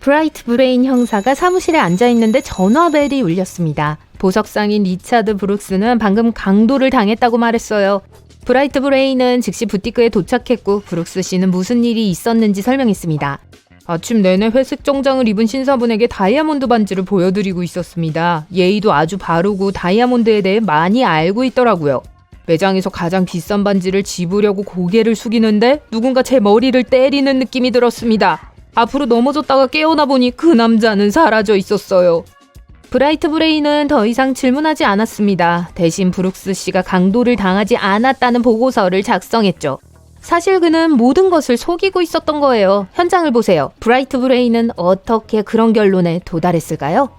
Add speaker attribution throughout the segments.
Speaker 1: 브라이트 브레인 형사가 사무실에 앉아있는데 전화벨이 울렸습니다. 보석상인 리차드 브룩스는 방금 강도를 당했다고 말했어요. 브라이트 브레인은 즉시 부티크에 도착했고 브룩스 씨는 무슨 일이 있었는지 설명했습니다. 아침 내내 회색 정장을 입은 신사분에게 다이아몬드 반지를 보여드리고 있었습니다. 예의도 아주 바르고 다이아몬드에 대해 많이 알고 있더라고요. 매장에서 가장 비싼 반지를 집으려고 고개를 숙이는데 누군가 제 머리를 때리는 느낌이 들었습니다. 앞으로 넘어졌다가 깨어나 보니 그 남자는 사라져 있었어요. 브라이트 브레인은 더 이상 질문하지 않았습니다. 대신 브룩스 씨가 강도를 당하지 않았다는 보고서를 작성했죠. 사실 그는 모든 것을 속이고 있었던 거예요. 현장을 보세요. 브라이트 브레인은 어떻게 그런 결론에 도달했을까요?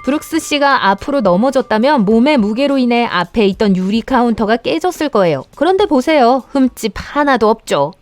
Speaker 1: 브룩스 씨가 앞으로 넘어졌다면 몸의 무게로 인해 앞에 있던 유리 카운터가 깨졌을 거예요. 그런데 보세요. 흠집 하나도 없죠.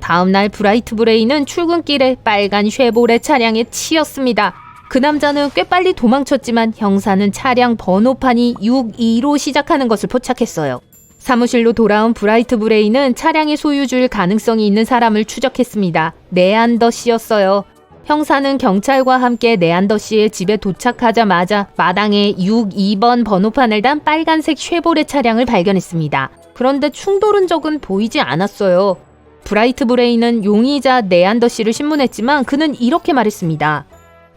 Speaker 1: 다음날 브라이트 브레인은 출근길에 빨간 쉐보레 차량에 치였습니다. 그 남자는 꽤 빨리 도망쳤지만 형사는 차량 번호판이 62로 시작하는 것을 포착했어요. 사무실로 돌아온 브라이트 브레인은 차량의 소유주일 가능성이 있는 사람을 추적했습니다. 네안더 씨였어요. 형사는 경찰과 함께 네안더 씨의 집에 도착하자마자 마당에 62번 번호판을 단 빨간색 쉐보레 차량을 발견했습니다. 그런데 충돌 흔적은 보이지 않았어요. 브라이트 브레인은 용의자 네안더 씨를 신문했지만 그는 이렇게 말했습니다.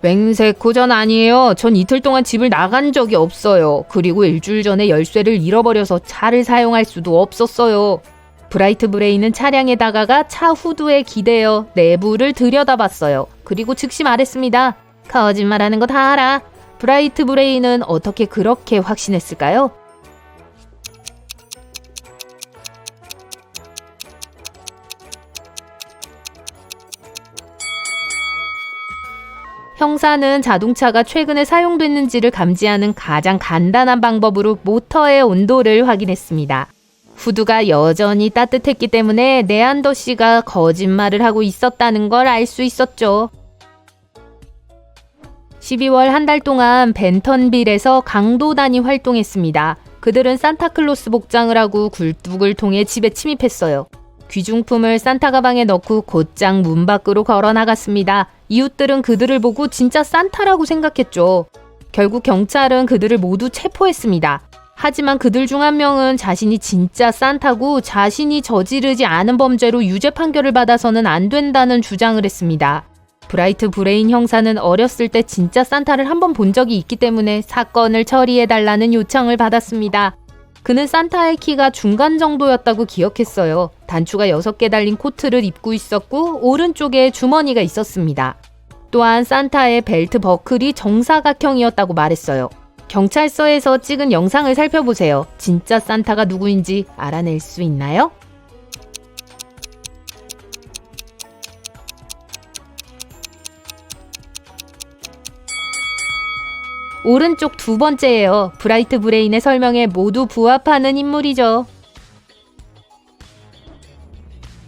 Speaker 1: 맹세코 전 아니에요. 전 이틀 동안 집을 나간 적이 없어요. 그리고 일주일 전에 열쇠를 잃어버려서 차를 사용할 수도 없었어요. 브라이트 브레인은 차량에 다가가 차 후드에 기대어 내부를 들여다봤어요. 그리고 즉시 말했습니다. 거짓말하는 거 다 알아. 브라이트 브레인은 어떻게 그렇게 확신했을까요? 형사는 자동차가 최근에 사용됐는지를 감지하는 가장 간단한 방법으로 모터의 온도를 확인했습니다. 후드가 여전히 따뜻했기 때문에 네안더 씨가 거짓말을 하고 있었다는 걸 알 수 있었죠. 12월 한 달 동안 벤턴빌에서 강도단이 활동했습니다. 그들은 산타클로스 복장을 하고 굴뚝을 통해 집에 침입했어요. 귀중품을 산타 가방에 넣고 곧장 문 밖으로 걸어 나갔습니다. 이웃들은 그들을 보고 진짜 산타라고 생각했죠. 결국 경찰은 그들을 모두 체포했습니다. 하지만 그들 중 한 명은 자신이 진짜 산타고 자신이 저지르지 않은 범죄로 유죄 판결을 받아서는 안 된다는 주장을 했습니다. 브라이트 브레인 형사는 어렸을 때 진짜 산타를 한 번 본 적이 있기 때문에 사건을 처리해달라는 요청을 받았습니다. 그는 산타의 키가 중간 정도였다고 기억했어요. 단추가 6개 달린 코트를 입고 있었고 오른쪽에 주머니가 있었습니다. 또한 산타의 벨트 버클이 정사각형이었다고 말했어요. 경찰서에서 찍은 영상을 살펴보세요. 진짜 산타가 누구인지 알아낼 수 있나요? 오른쪽 두 번째예요. 브라이트 브레인의 설명에 모두 부합하는 인물이죠.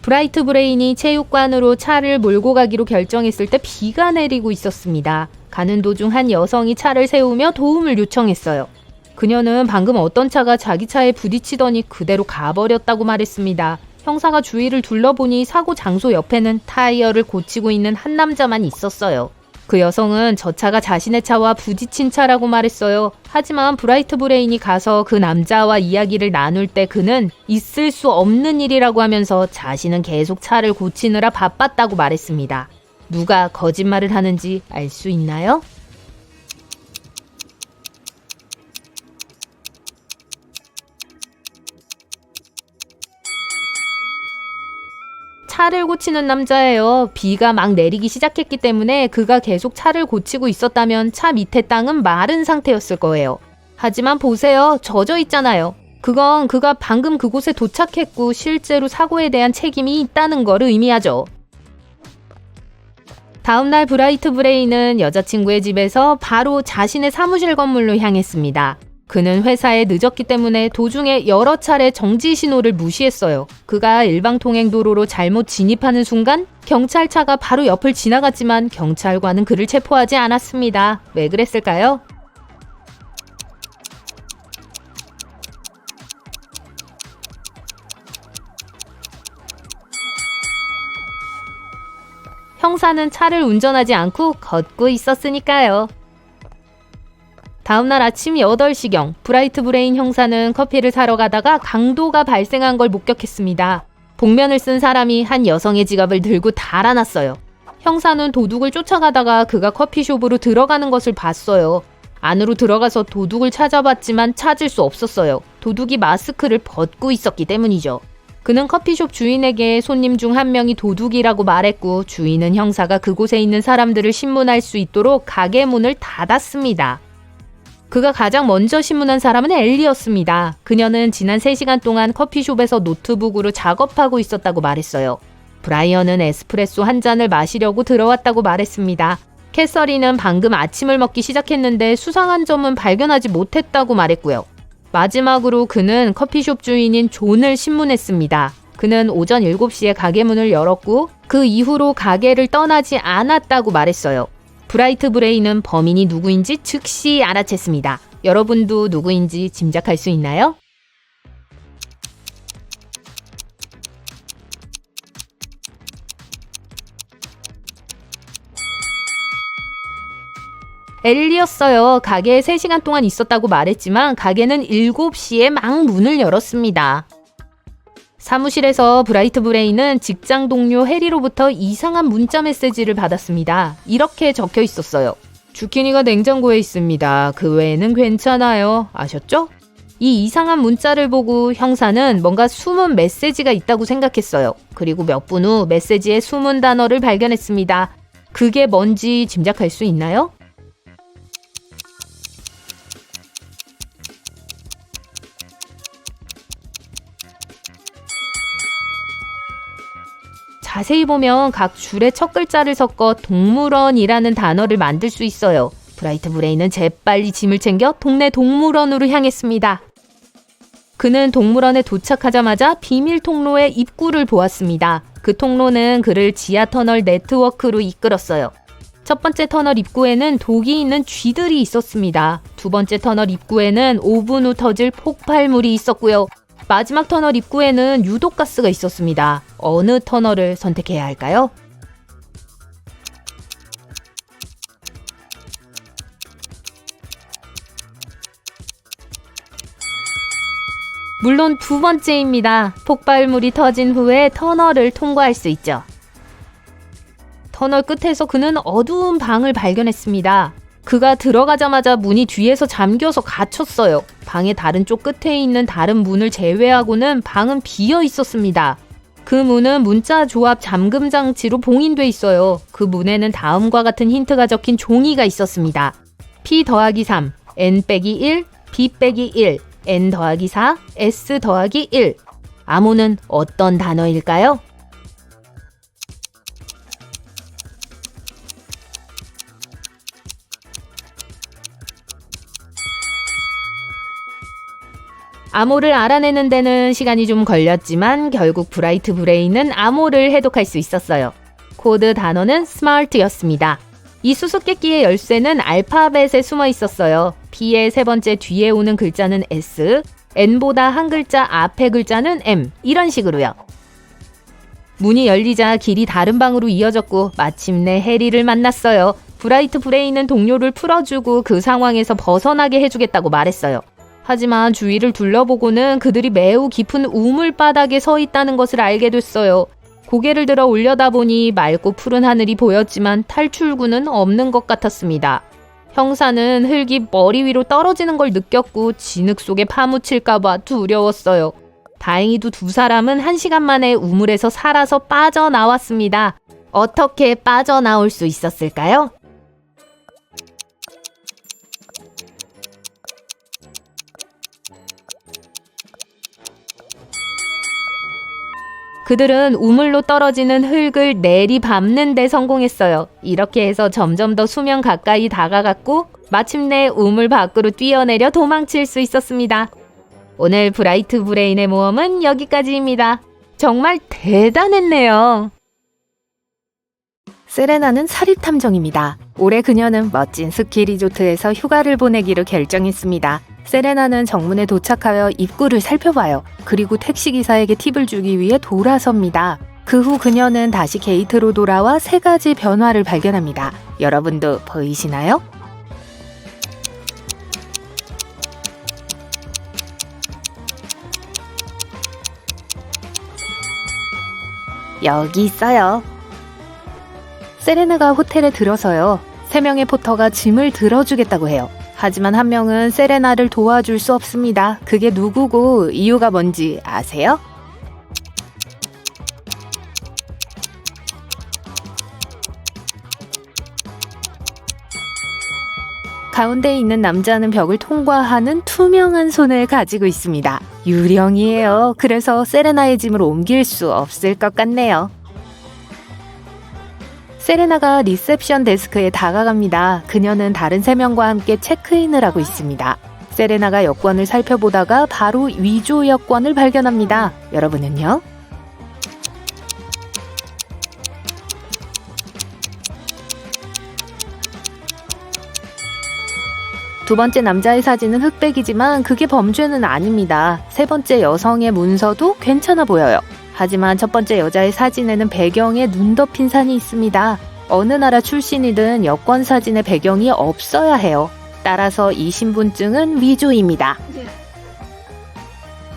Speaker 1: 브라이트 브레인이 체육관으로 차를 몰고 가기로 결정했을 때 비가 내리고 있었습니다. 가는 도중 한 여성이 차를 세우며 도움을 요청했어요. 그녀는 방금 어떤 차가 자기 차에 부딪히더니 그대로 가버렸다고 말했습니다. 형사가 주위를 둘러보니 사고 장소 옆에는 타이어를 고치고 있는 한 남자만 있었어요. 그 여성은 저 차가 자신의 차와 부딪힌 차라고 말했어요. 하지만 브라이트 브레인이 가서 그 남자와 이야기를 나눌 때 그는 있을 수 없는 일이라고 하면서 자신은 계속 차를 고치느라 바빴다고 말했습니다. 누가 거짓말을 하는지 알 수 있나요? 차를 고치는 남자예요. 비가 막 내리기 시작했기 때문에 그가 계속 차를 고치고 있었다면 차 밑에 땅은 마른 상태였을 거예요. 하지만 보세요. 젖어 있잖아요. 그건 그가 방금 그곳에 도착했고 실제로 사고에 대한 책임이 있다는 걸 의미하죠. 다음날 브라이트 브레인은 여자친구의 집에서 바로 자신의 사무실 건물로 향했습니다. 그는 회사에 늦었기 때문에 도중에 여러 차례 정지 신호를 무시했어요. 그가 일방통행도로로 잘못 진입하는 순간 경찰차가 바로 옆을 지나갔지만 경찰관은 그를 체포하지 않았습니다. 왜 그랬을까요? 형사는 차를 운전하지 않고 걷고 있었으니까요. 다음날 아침 8시경 브라이트 브레인 형사는 커피를 사러 가다가 강도가 발생한 걸 목격했습니다. 복면을 쓴 사람이 한 여성의 지갑을 들고 달아났어요. 형사는 도둑을 쫓아가다가 그가 커피숍으로 들어가는 것을 봤어요. 안으로 들어가서 도둑을 찾아봤지만 찾을 수 없었어요. 도둑이 마스크를 벗고 있었기 때문이죠. 그는 커피숍 주인에게 손님 중 한 명이 도둑이라고 말했고 주인은 형사가 그곳에 있는 사람들을 신문할 수 있도록 가게 문을 닫았습니다. 그가 가장 먼저 신문한 사람은 엘리였습니다. 그녀는 지난 3시간 동안 커피숍에서 노트북으로 작업하고 있었다고 말했어요. 브라이언은 에스프레소 한 잔을 마시려고 들어왔다고 말했습니다. 캐서린은 방금 아침을 먹기 시작했는데 수상한 점은 발견하지 못했다고 말했고요. 마지막으로 그는 커피숍 주인인 존을 신문했습니다. 그는 오전 7시에 가게 문을 열었고 그 이후로 가게를 떠나지 않았다고 말했어요. 브라이트 브레인은 범인이 누구인지 즉시 알아챘습니다. 여러분도 누구인지 짐작할 수 있나요? 엘리였어요. 가게에 3시간 동안 있었다고 말했지만 가게는 7시에 막 문을 열었습니다. 사무실에서 브라이트 브레인은 직장 동료 해리로부터 이상한 문자 메시지를 받았습니다. 이렇게 적혀 있었어요. 주키니가 냉장고에 있습니다. 그 외에는 괜찮아요. 아셨죠? 이 이상한 문자를 보고 형사는 뭔가 숨은 메시지가 있다고 생각했어요. 그리고 몇 분 후 메시지의 숨은 단어를 발견했습니다. 그게 뭔지 짐작할 수 있나요? 자세히 보면 각 줄에 첫 글자를 섞어 동물원이라는 단어를 만들 수 있어요. 브라이트 브레인은 재빨리 짐을 챙겨 동네 동물원으로 향했습니다. 그는 동물원에 도착하자마자 비밀 통로의 입구를 보았습니다. 그 통로는 그를 지하 터널 네트워크로 이끌었어요. 첫 번째 터널 입구에는 독이 있는 쥐들이 있었습니다. 두 번째 터널 입구에는 5분 후 터질 폭발물이 있었고요. 마지막 터널 입구에는 유독가스가 있었습니다. 어느 터널을 선택해야 할까요? 물론 두 번째입니다. 폭발물이 터진 후에 터널을 통과할 수 있죠. 터널 끝에서 그는 어두운 방을 발견했습니다. 그가 들어가자마자 문이 뒤에서 잠겨서 갇혔어요. 방의 다른 쪽 끝에 있는 다른 문을 제외하고는 방은 비어 있었습니다. 그 문은 문자 조합 잠금 장치로 봉인돼 있어요. 그 문에는 다음과 같은 힌트가 적힌 종이가 있었습니다. P 더하기 3, N 빼기 1, B 빼기 1, N 더하기 4, S 더하기 1. 암호는 어떤 단어일까요? 암호를 알아내는 데는 시간이 좀 걸렸지만 결국 브라이트 브레인은 암호를 해독할 수 있었어요. 코드 단어는 스마트였습니다. 이 수수께끼의 열쇠는 알파벳에 숨어 있었어요. P의 세 번째 뒤에 오는 글자는 S, N보다 한 글자 앞의 글자는 M, 이런 식으로요. 문이 열리자 길이 다른 방으로 이어졌고 마침내 해리를 만났어요. 브라이트 브레인은 동료를 풀어주고 그 상황에서 벗어나게 해주겠다고 말했어요. 하지만 주위를 둘러보고는 그들이 매우 깊은 우물바닥에 서 있다는 것을 알게 됐어요. 고개를 들어 올려다보니 맑고 푸른 하늘이 보였지만 탈출구는 없는 것 같았습니다. 형사는 흙이 머리 위로 떨어지는 걸 느꼈고 진흙 속에 파묻힐까봐 두려웠어요. 다행히도 두 사람은 1시간 만에 우물에서 살아서 빠져나왔습니다. 어떻게 빠져나올 수 있었을까요? 그들은 우물로 떨어지는 흙을 내리밟는 데 성공했어요. 이렇게 해서 점점 더 수면 가까이 다가갔고 마침내 우물 밖으로 뛰어내려 도망칠 수 있었습니다. 오늘 브라이트 브레인의 모험은 여기까지입니다. 정말 대단했네요. 세레나는 사립탐정입니다. 올해 그녀는 멋진 스키 리조트에서 휴가를 보내기로 결정했습니다. 세레나는 정문에 도착하여 입구를 살펴봐요. 그리고 택시기사에게 팁을 주기 위해 돌아섭니다. 그 후 그녀는 다시 게이트로 돌아와 3가지 변화를 발견합니다. 여러분도 보이시나요? 여기 있어요. 세레나가 호텔에 들어서요. 3명의 포터가 짐을 들어주겠다고 해요. 하지만 한 명은 세레나를 도와줄 수 없습니다. 그게 누구고 이유가 뭔지 아세요? 가운데 있는 남자는 벽을 통과하는 투명한 손을 가지고 있습니다. 유령이에요. 그래서 세레나의 짐을 옮길 수 없을 것 같네요. 세레나가 리셉션 데스크에 다가갑니다. 그녀는 다른 3명과 함께 체크인을 하고 있습니다. 세레나가 여권을 살펴보다가 바로 위조 여권을 발견합니다. 여러분은요? 두 번째 남자의 사진은 흑백이지만 그게 범죄는 아닙니다. 3번째 여성의 문서도 괜찮아 보여요. 하지만 첫 번째 여자의 사진에는 배경에 눈 덮인 산이 있습니다. 어느 나라 출신이든 여권 사진의 배경이 없어야 해요. 따라서 이 신분증은 위조입니다.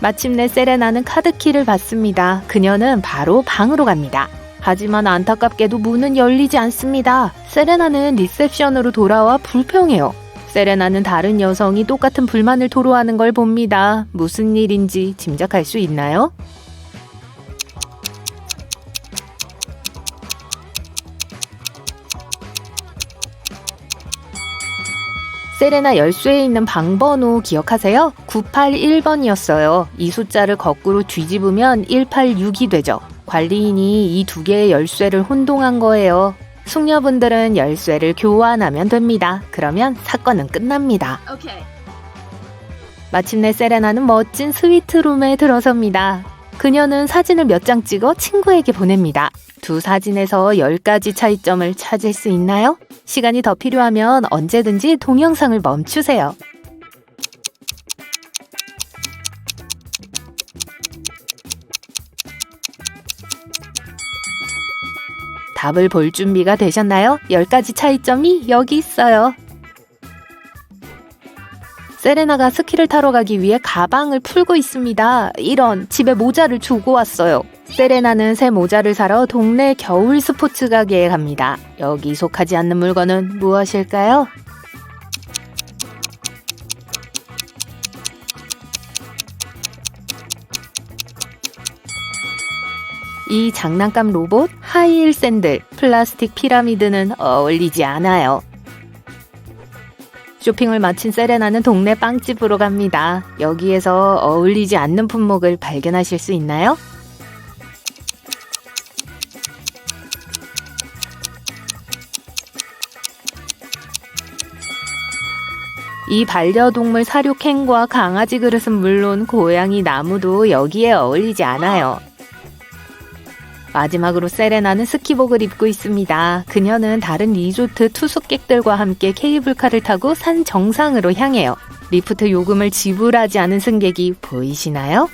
Speaker 1: 마침내 세레나는 카드키를 받습니다. 그녀는 바로 방으로 갑니다. 하지만 안타깝게도 문은 열리지 않습니다. 세레나는 리셉션으로 돌아와 불평해요. 세레나는 다른 여성이 똑같은 불만을 토로하는 걸 봅니다. 무슨 일인지 짐작할 수 있나요? 세레나 열쇠에 있는 방번호 기억하세요? 981번이었어요. 이 숫자를 거꾸로 뒤집으면 186이 되죠. 관리인이 이 2개의 열쇠를 혼동한 거예요. 숙녀분들은 열쇠를 교환하면 됩니다. 그러면 사건은 끝납니다. 마침내 세레나는 멋진 스위트룸에 들어섭니다. 그녀는 사진을 몇 장 찍어 친구에게 보냅니다. 두 사진에서 10가지 차이점을 찾을 수 있나요? 시간이 더 필요하면 언제든지 동영상을 멈추세요. 답을 볼 준비가 되셨나요? 10가지 차이점이 여기 있어요. 세레나가 스키를 타러 가기 위해 가방을 풀고 있습니다. 이런, 집에 모자를 두고 왔어요. 세레나는 새 모자를 사러 동네 겨울 스포츠 가게에 갑니다. 여기 속하지 않는 물건은 무엇일까요? 이 장난감 로봇, 하이힐 샌들, 플라스틱 피라미드는 어울리지 않아요. 쇼핑을 마친 세레나는 동네 빵집으로 갑니다. 여기에서 어울리지 않는 품목을 발견하실 수 있나요? 이 반려동물 사료캔과 강아지 그릇은 물론 고양이 나무도 여기에 어울리지 않아요. 마지막으로 세레나는 스키복을 입고 있습니다. 그녀는 다른 리조트 투숙객들과 함께 케이블카를 타고 산 정상으로 향해요. 리프트 요금을 지불하지 않은 승객이 보이시나요?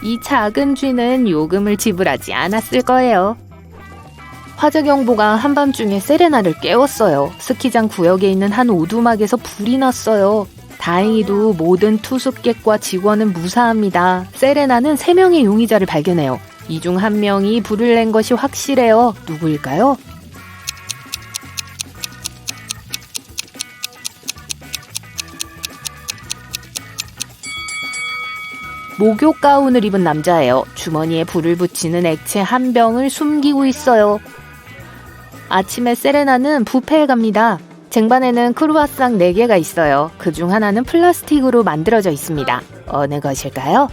Speaker 1: 이 작은 쥐는 요금을 지불하지 않았을 거예요. 화재 경보가 한밤중에 세레나를 깨웠어요. 스키장 구역에 있는 한 오두막에서 불이 났어요. 다행히도 모든 투숙객과 직원은 무사합니다. 세레나는 3명의 용의자를 발견해요. 이 중 1명이 불을 낸 것이 확실해요. 누구일까요? 목욕 가운을 입은 남자예요. 주머니에 불을 붙이는 액체 한 병을 숨기고 있어요. 아침에 세레나는 뷔페에 갑니다. 쟁반에는 크루아상 4개가 있어요. 그중 하나는 플라스틱으로 만들어져 있습니다. 어느 것일까요?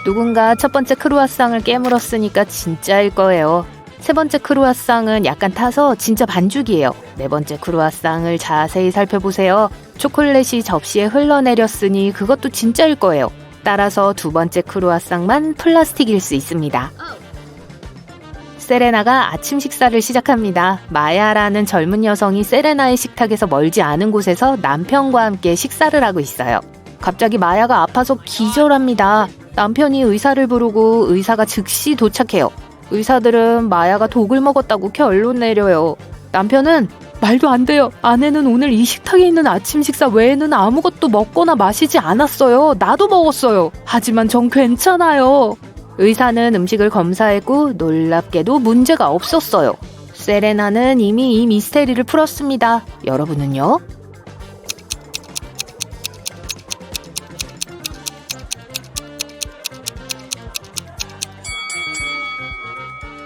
Speaker 1: 누군가 첫 번째 크루아상을 깨물었으니까 진짜일 거예요. 세 번째 크루아상은 약간 타서 진짜 반죽이에요. 네 번째 크루아상을 자세히 살펴보세요. 초콜릿이 접시에 흘러내렸으니 그것도 진짜일 거예요. 따라서 두 번째 크루아상만 플라스틱일 수 있습니다. 세레나가 아침 식사를 시작합니다. 마야라는 젊은 여성이 세레나의 식탁에서 멀지 않은 곳에서 남편과 함께 식사를 하고 있어요. 갑자기 마야가 아파서 기절합니다. 남편이 의사를 부르고 의사가 즉시 도착해요. 의사들은 마야가 독을 먹었다고 결론 내려요. 남편은 말도 안 돼요. 아내는 오늘 이 식탁에 있는 아침 식사 외에는 아무것도 먹거나 마시지 않았어요. 나도 먹었어요. 하지만 전 괜찮아요. 의사는 음식을 검사했고 놀랍게도 문제가 없었어요. 세레나는 이미 이 미스테리를 풀었습니다. 여러분은요?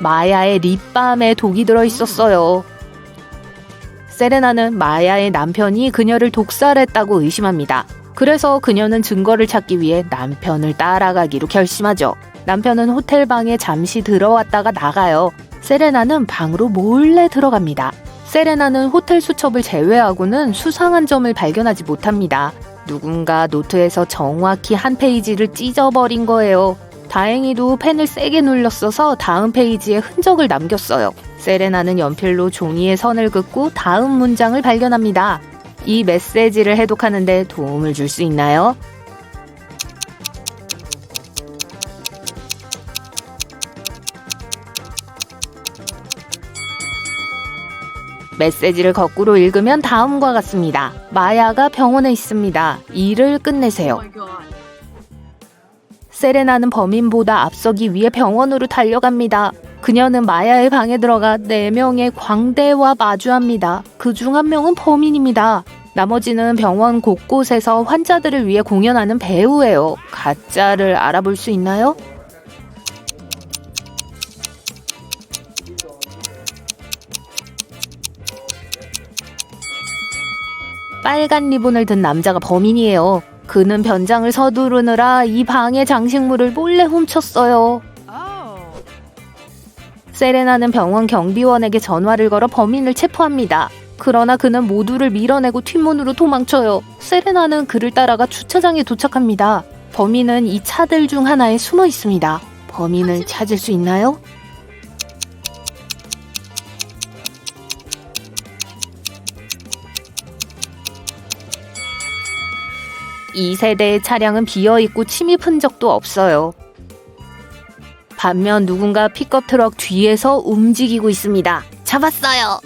Speaker 1: 마야의 립밤에 독이 들어있었어요. 세레나는 마야의 남편이 그녀를 독살했다고 의심합니다. 그래서 그녀는 증거를 찾기 위해 남편을 따라가기로 결심하죠. 남편은 호텔 방에 잠시 들어왔다가 나가요. 세레나는 방으로 몰래 들어갑니다. 세레나는 호텔 수첩을 제외하고는 수상한 점을 발견하지 못합니다. 누군가 노트에서 정확히 한 페이지를 찢어버린 거예요. 다행히도 펜을 세게 눌렀어서 다음 페이지에 흔적을 남겼어요. 세레나는 연필로 종이에 선을 긋고 다음 문장을 발견합니다. 이 메시지를 해독하는데 도움을 줄 수 있나요? 메시지를 거꾸로 읽으면 다음과 같습니다. 마야가 병원에 있습니다. 일을 끝내세요. 세레나는 범인보다 앞서기 위해 병원으로 달려갑니다. 그녀는 마야의 방에 들어가 4명의 광대와 마주합니다. 그중 한 명은 범인입니다. 나머지는 병원 곳곳에서 환자들을 위해 공연하는 배우예요. 가짜를 알아볼 수 있나요? 빨간 리본을 든 남자가 범인이에요. 그는 변장을 서두르느라 이 방의 장식물을 몰래 훔쳤어요. 세레나는 병원 경비원에게 전화를 걸어 범인을 체포합니다. 그러나 그는 모두를 밀어내고 뒷문으로 도망쳐요. 세레나는 그를 따라가 주차장에 도착합니다. 범인은 이 차들 중 하나에 숨어 있습니다. 범인을 찾을 수 있나요? 이 세대의 차량은 비어있고 침입 흔적도 없어요. 반면 누군가 픽업 트럭 뒤에서 움직이고 있습니다. 잡았어요!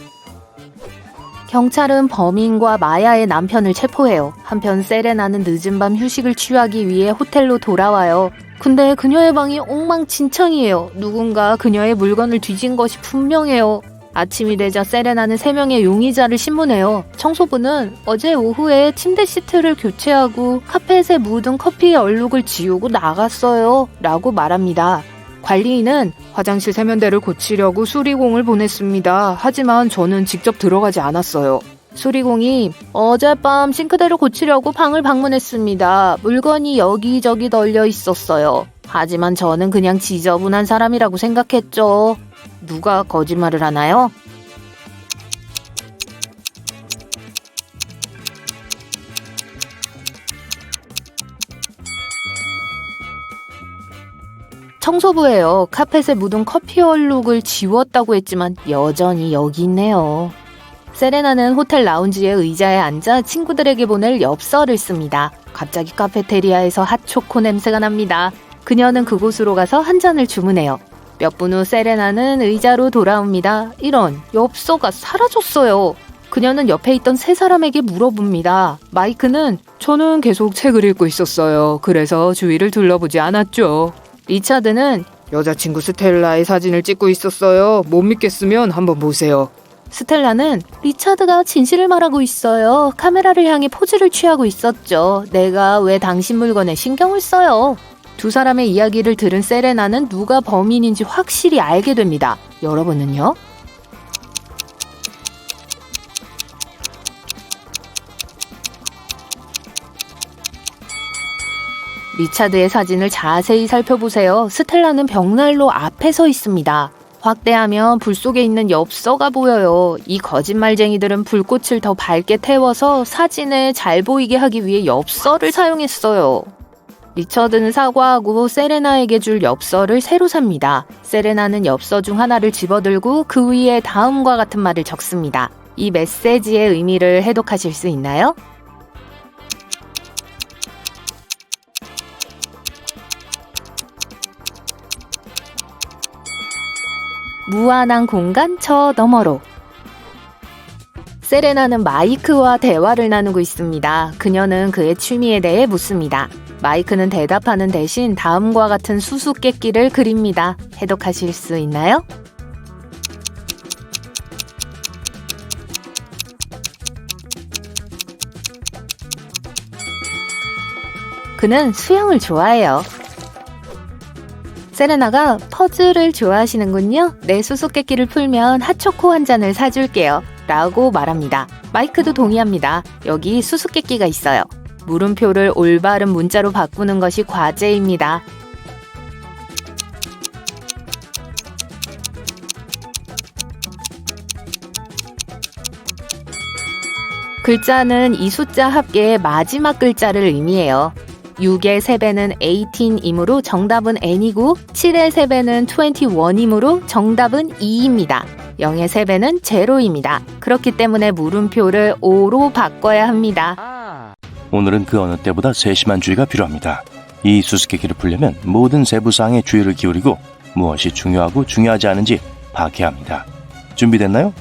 Speaker 1: 경찰은 범인과 마야의 남편을 체포해요. 한편 세레나는 늦은 밤 휴식을 취하기 위해 호텔로 돌아와요. 근데 그녀의 방이 엉망진창이에요. 누군가 그녀의 물건을 뒤진 것이 분명해요. 아침이 되자 세레나는 3명의 용의자를 신문해요. 청소부는 어제 오후에 침대 시트를 교체하고 카펫에 묻은 커피의 얼룩을 지우고 나갔어요. 라고 말합니다. 관리인은 화장실 세면대를 고치려고 수리공을 보냈습니다. 하지만 저는 직접 들어가지 않았어요. 수리공이 어젯밤 싱크대를 고치려고 방을 방문했습니다. 물건이 여기저기 널려 있었어요. 하지만 저는 그냥 지저분한 사람이라고 생각했죠. 누가 거짓말을 하나요? 청소부예요. 카펫에 묻은 커피 얼룩을 지웠다고 했지만 여전히 여기 있네요. 세레나는 호텔 라운지의 의자에 앉아 친구들에게 보낼 엽서를 씁니다. 갑자기 카페테리아에서 핫초코 냄새가 납니다. 그녀는 그곳으로 가서 한 잔을 주문해요. 몇 분 후 세레나는 의자로 돌아옵니다. 이런, 엽서가 사라졌어요. 그녀는 옆에 있던 세 사람에게 물어봅니다. 마이크는 저는 계속 책을 읽고 있었어요. 그래서 주위를 둘러보지 않았죠. 리차드는 여자친구 스텔라의 사진을 찍고 있었어요. 못 믿겠으면 한번 보세요. 스텔라는 리차드가 진실을 말하고 있어요. 카메라를 향해 포즈를 취하고 있었죠. 내가 왜 당신 물건에 신경을 써요? 두 사람의 이야기를 들은 세레나는 누가 범인인지 확실히 알게 됩니다. 여러분은요? 리차드의 사진을 자세히 살펴보세요. 스텔라는 벽난로 앞에 서 있습니다. 확대하면 불 속에 있는 엽서가 보여요. 이 거짓말쟁이들은 불꽃을 더 밝게 태워서 사진에 잘 보이게 하기 위해 엽서를 사용했어요. 리처드는 사과하고 세레나에게 줄 엽서를 새로 삽니다. 세레나는 엽서 중 하나를 집어들고 그 위에 다음과 같은 말을 적습니다. 이 메시지의 의미를 해독하실 수 있나요? 무한한 공간 저 너머로. 세레나는 마이크와 대화를 나누고 있습니다. 그녀는 그의 취미에 대해 묻습니다. 마이크는 대답하는 대신 다음과 같은 수수께끼를 그립니다. 해독하실 수 있나요? 그는 수영을 좋아해요. 세레나가 퍼즐을 좋아하시는군요. 내 수수께끼를 풀면 핫초코 한 잔을 사줄게요. 라고 말합니다. 마이크도 동의합니다. 여기 수수께끼가 있어요. 물음표를 올바른 문자로 바꾸는 것이 과제입니다. 글자는 이 숫자 합계의 마지막 글자를 의미해요. 6의 3배는 18이므로 정답은 N이고 7의 3배는 21이므로 정답은 2입니다. 0의 3배는 0입니다. 그렇기 때문에 물음표를 5로 바꿔야 합니다.
Speaker 2: 오늘은 그 어느 때보다 세심한 주의가 필요합니다. 이 수수께끼를 풀려면 모든 세부사항에 주의를 기울이고 무엇이 중요하고 중요하지 않은지 파악해야 합니다. 준비됐나요?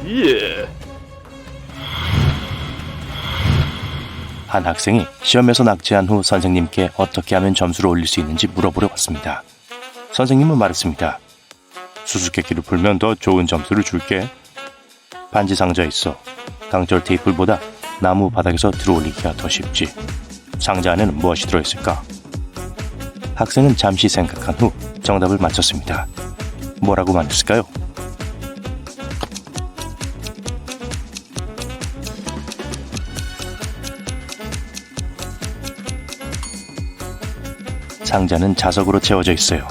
Speaker 3: 예.
Speaker 2: 한 학생이 시험에서 낙제한 후 선생님께 어떻게 하면 점수를 올릴 수 있는지 물어보려 왔습니다. 선생님은 말했습니다. 수수께끼를 풀면 더 좋은 점수를 줄게. 반지 상자에 있어. 강철 테이프보다 나무 바닥에서 들어올리기가 더 쉽지. 상자 안에는 무엇이 들어있을까? 학생은 잠시 생각한 후 정답을 맞췄습니다. 뭐라고 말했을까요? 상자는 자석으로 채워져 있어요.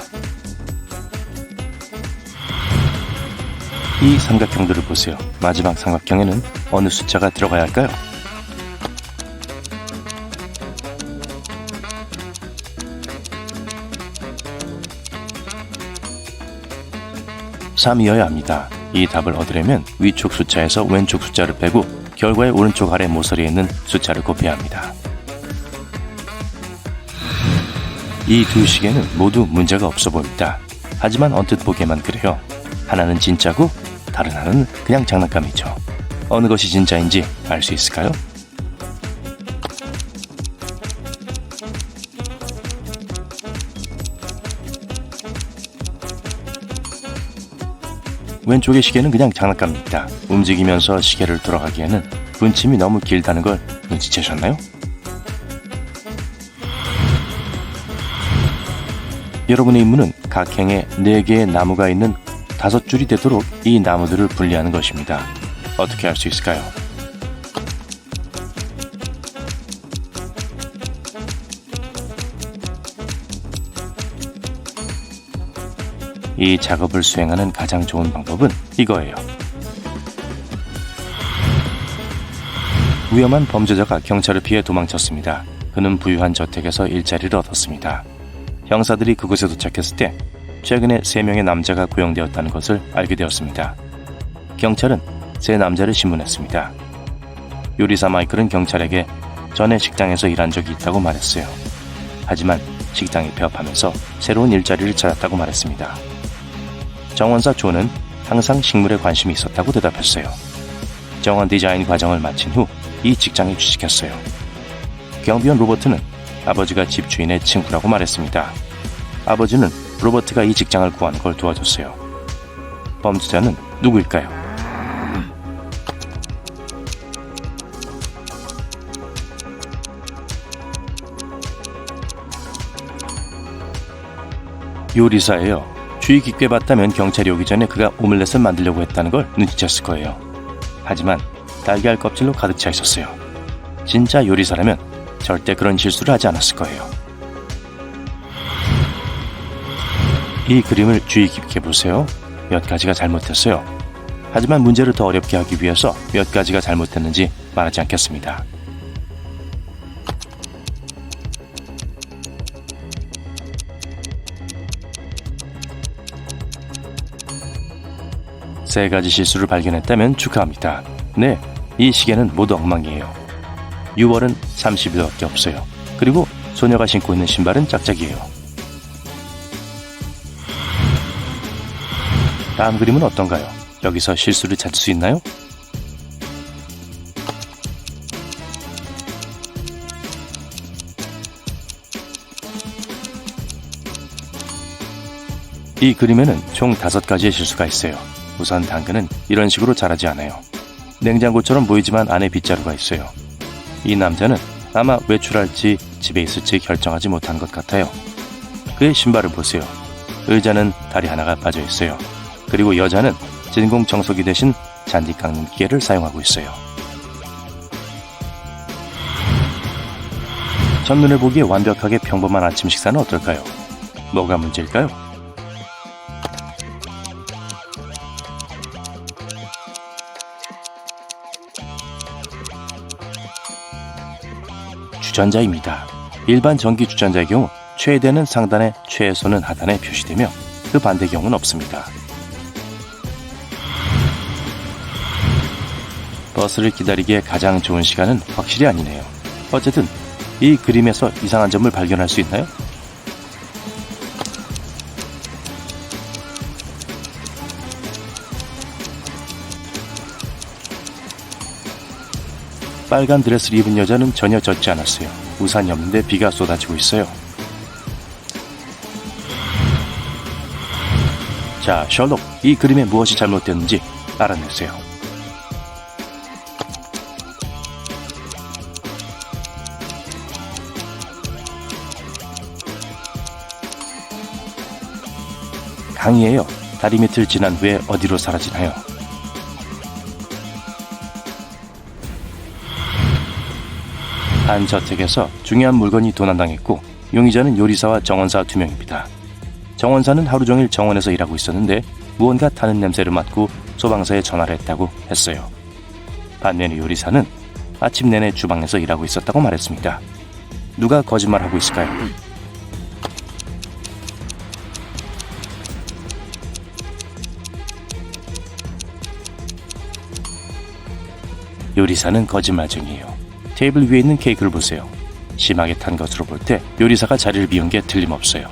Speaker 2: 이 삼각형들을 보세요. 마지막 삼각형에는 어느 숫자가 들어가야 할까요? (3)이어야 합니다. 이 답을 얻으려면 위쪽 숫자에서 왼쪽 숫자를 빼고 결과의 오른쪽 아래 모서리에 있는 숫자를 곱해야 합니다. 이 두 시계는 모두 문제가 없어 보입니다. 하지만 언뜻 보기에만 그래요. 하나는 진짜고 다른 하나는 그냥 장난감이죠. 어느 것이 진짜인지 알 수 있을까요? 왼쪽의 시계는 그냥 장난감입니다. 움직이면서 시계를 돌아가기에는 분침이 너무 길다는 걸 눈치채셨나요? 여러분의 임무는 각 행에 4개의 나무가 있는 5줄이 되도록 이 나무들을 분리하는 것입니다. 어떻게 할 수 있을까요? 이 작업을 수행하는 가장 좋은 방법은 이거예요. 위험한 범죄자가 경찰을 피해 도망쳤습니다. 그는 부유한 저택에서 일자리를 얻었습니다. 형사들이 그곳에 도착했을 때 최근에 3명의 남자가 고용되었다는 것을 알게 되었습니다. 경찰은 3남자를 신문했습니다. 요리사 마이클은 경찰에게 전에 식당에서 일한 적이 있다고 말했어요. 하지만 식당이 폐업하면서 새로운 일자리를 찾았다고 말했습니다. 정원사 존은 항상 식물에 관심이 있었다고 대답했어요. 정원 디자인 과정을 마친 후 이 직장에 취직했어요. 경비원 로버트는 아버지가 집주인의 친구라고 말했습니다. 아버지는 로버트가 이 직장을 구하는 걸 도와줬어요. 범죄자는 누구일까요? 요리사예요. 주의 깊게 봤다면 경찰이 오기 전에 그가 오믈렛을 만들려고 했다는 걸 눈치챘을 거예요. 하지만 달걀 껍질로 가득 차 있었어요. 진짜 요리사라면 절대 그런 실수를 하지 않았을 거예요. 이 그림을 주의 깊게 보세요. 몇 가지가 잘못됐어요. 하지만 문제를 더 어렵게 하기 위해서 몇 가지가 잘못됐는지 말하지 않겠습니다. 3가지 실수를 발견했다면 축하합니다. 네, 이 시계는 모두 엉망이에요. 6월은 30일밖에 없어요. 그리고 소녀가 신고 있는 신발은 짝짝이에요. 다음 그림은 어떤가요? 여기서 실수를 찾을 수 있나요? 이 그림에는 총 5가지의 실수가 있어요. 우선 당근은 이런 식으로 자라지 않아요. 냉장고처럼 보이지만 안에 빗자루가 있어요. 이 남자는 아마 외출할지 집에 있을지 결정하지 못한 것 같아요. 그의 신발을 보세요. 의자는 다리 하나가 빠져 있어요. 그리고 여자는 진공 청소기 대신 잔디 깎는 기계를 사용하고 있어요. 첫눈에 보기에 완벽하게 평범한 아침 식사는 어떨까요? 뭐가 문제일까요? 주전자입니다. 일반 전기 주전자의 경우 최대는 상단에, 최소는 하단에 표시되며 그 반대 경우는 없습니다. 버스를 기다리기에 가장 좋은 시간은 확실히 아니네요. 어쨌든 이 그림에서 이상한 점을 발견할 수 있나요? 빨간 드레스를 입은 여자는 전혀 젖지 않았어요. 우산이 없는데 비가 쏟아지고 있어요. 자, 셜록, 이 그림에 무엇이 잘못됐는지 알아내세요. 강이에요. 다리 밑을 지난 후에 어디로 사라지나요? 한 저택에서 중요한 물건이 도난당했고 용의자는 요리사와 정원사 2명입니다. 정원사는 하루 종일 정원에서 일하고 있었는데 무언가 타는 냄새를 맡고 소방서에 전화를 했다고 했어요. 반면에 요리사는 아침 내내 주방에서 일하고 있었다고 말했습니다. 누가 거짓말하고 있을까요? 요리사는 거짓말 중이에요. 테이블 위에 있는 케이크를 보세요. 심하게 탄 것으로 볼 때 요리사가 자리를 비운 게 틀림없어요.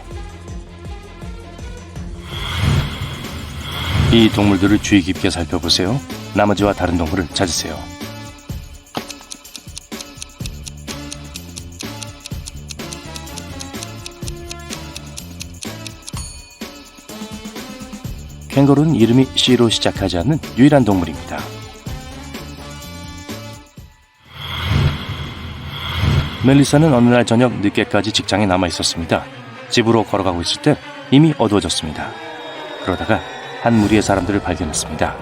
Speaker 2: 이 동물들을 주의 깊게 살펴보세요. 나머지와 다른 동물을 찾으세요. 캥거루는 이름이 C로 시작하지 않는 유일한 동물입니다. 멜리사는 어느 날 저녁 늦게까지 직장에 남아 있었습니다. 집으로 걸어가고 있을 때 이미 어두워졌습니다. 그러다가 한 무리의 사람들을 발견했습니다.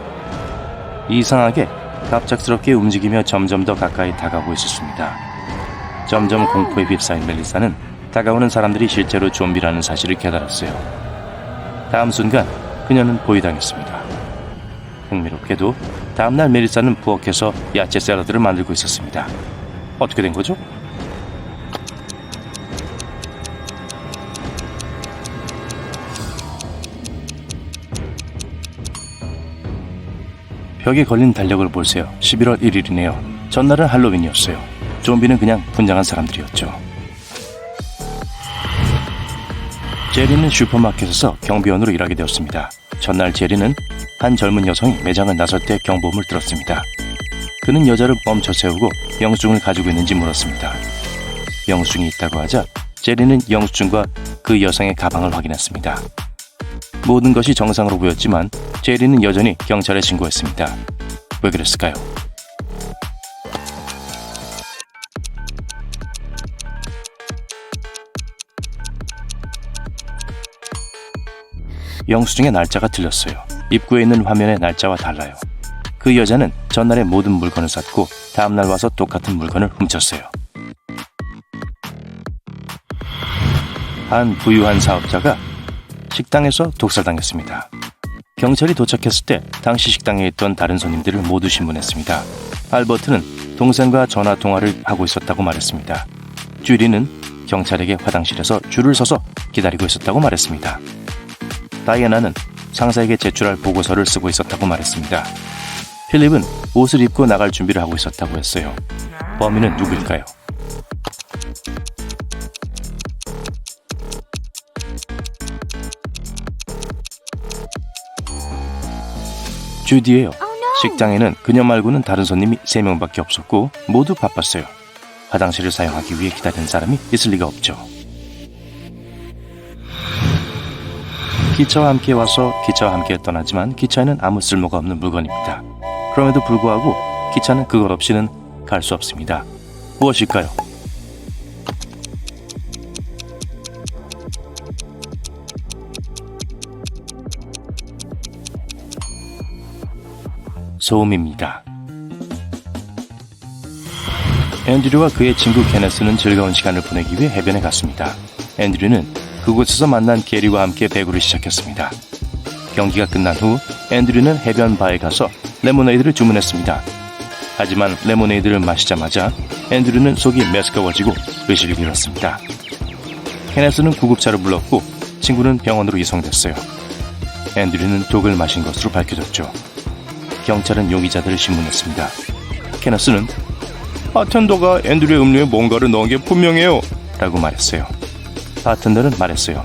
Speaker 2: 이상하게 갑작스럽게 움직이며 점점 더 가까이 다가오고 있었습니다. 점점 공포에 휩싸인 멜리사는 다가오는 사람들이 실제로 좀비라는 사실을 깨달았어요. 다음 순간 그녀는 포위당했습니다. 흥미롭게도 다음날 멜리사는 부엌에서 야채 샐러드를 만들고 있었습니다. 어떻게 된 거죠? 벽에 걸린 달력을 보세요. 11월 1일이네요. 전날은 할로윈이었어요. 좀비는 그냥 분장한 사람들이었죠. 제리는 슈퍼마켓에서 경비원으로 일하게 되었습니다. 전날 제리는 한 젊은 여성이 매장을 나설 때 경보음을 들었습니다. 그는 여자를 멈춰 세우고 영수증을 가지고 있는지 물었습니다. 영수증이 있다고 하자 제리는 영수증과 그 여성의 가방을 확인했습니다. 모든 것이 정상으로 보였지만 제리는 여전히 경찰에 신고했습니다. 왜 그랬을까요? 영수증의 날짜가 틀렸어요. 입구에 있는 화면의 날짜와 달라요. 그 여자는 전날의 모든 물건을 샀고 다음날 와서 똑같은 물건을 훔쳤어요. 한 부유한 사업자가 식당에서 독살당했습니다. 경찰이 도착했을 때 당시 식당에 있던 다른 손님들을 모두 신문했습니다. 알버트는 동생과 전화 통화를 하고 있었다고 말했습니다. 쥐리는 경찰에게 화장실에서 줄을 서서 기다리고 있었다고 말했습니다. 다이애나는 상사에게 제출할 보고서를 쓰고 있었다고 말했습니다. 필립은 옷을 입고 나갈 준비를 하고 있었다고 했어요. 범인은 누구일까요? 주디예요. 식당에는 그녀 말고는 다른 손님이 3명밖에 없었고 모두 바빴어요. 화장실을 사용하기 위해 기다리는 사람이 있을 리가 없죠. 기차와 함께 와서 기차와 함께 떠나지만 기차에는 아무 쓸모가 없는 물건입니다. 그럼에도 불구하고 기차는 그것 없이는 갈 수 없습니다. 무엇일까요? 소음입니다. 앤드류와 그의 친구 케네스는 즐거운 시간을 보내기 위해 해변에 갔습니다. 앤드류는 그곳에서 만난 게리와 함께 배구를 시작했습니다. 경기가 끝난 후 앤드류는 해변 바에 가서 레모네이드를 주문했습니다. 하지만 레모네이드를 마시자마자 앤드류는 속이 메스꺼워지고 의식을 잃었습니다. 케네스는 구급차를 불렀고 친구는 병원으로 이송됐어요. 앤드류는 독을 마신 것으로 밝혀졌죠. 경찰은 용의자들을 신문했습니다. 케네스는 바텐더가 앤드류의 음료에 뭔가를 넣은 게 분명해요 라고 말했어요. 바텐더는 말했어요.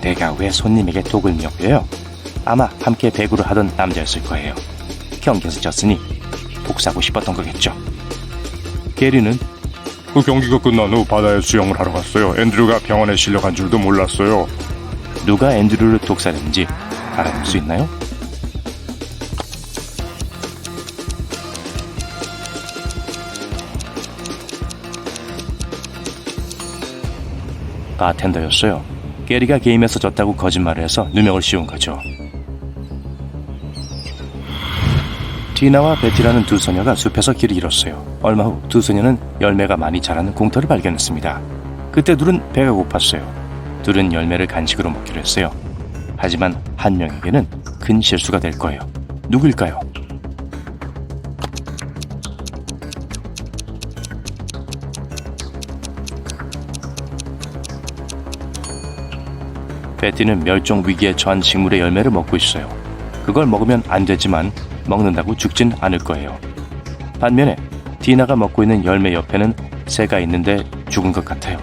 Speaker 2: 내가 왜 손님에게 독을 먹여요? 아마 함께 배구를 하던 남자였을 거예요. 경기에서 졌으니 복수하고 싶었던 거겠죠. 게리는
Speaker 3: 그 경기가 끝난 후 바다에 수영을 하러 갔어요. 앤드류가 병원에 실려간 줄도 몰랐어요.
Speaker 2: 누가 앤드류를 독살했는지 알아볼 수 있나요? 바텐더였어요. 게리가 게임에서 졌다고 거짓말을 해서 누명을 씌운 거죠. 티나와 베티라는 두 소녀가 숲에서 길을 잃었어요. 얼마 후 두 소녀는 열매가 많이 자라는 공터를 발견했습니다. 그때 둘은 배가 고팠어요. 둘은 열매를 간식으로 먹기로 했어요. 하지만 한 명에게는 큰 실수가 될 거예요. 누구일까요? 베티는 멸종 위기에 처한 식물의 열매를 먹고 있어요. 그걸 먹으면 안 되지만 먹는다고 죽진 않을 거예요. 반면에 디나가 먹고 있는 열매 옆에는 새가 있는데 죽은 것 같아요.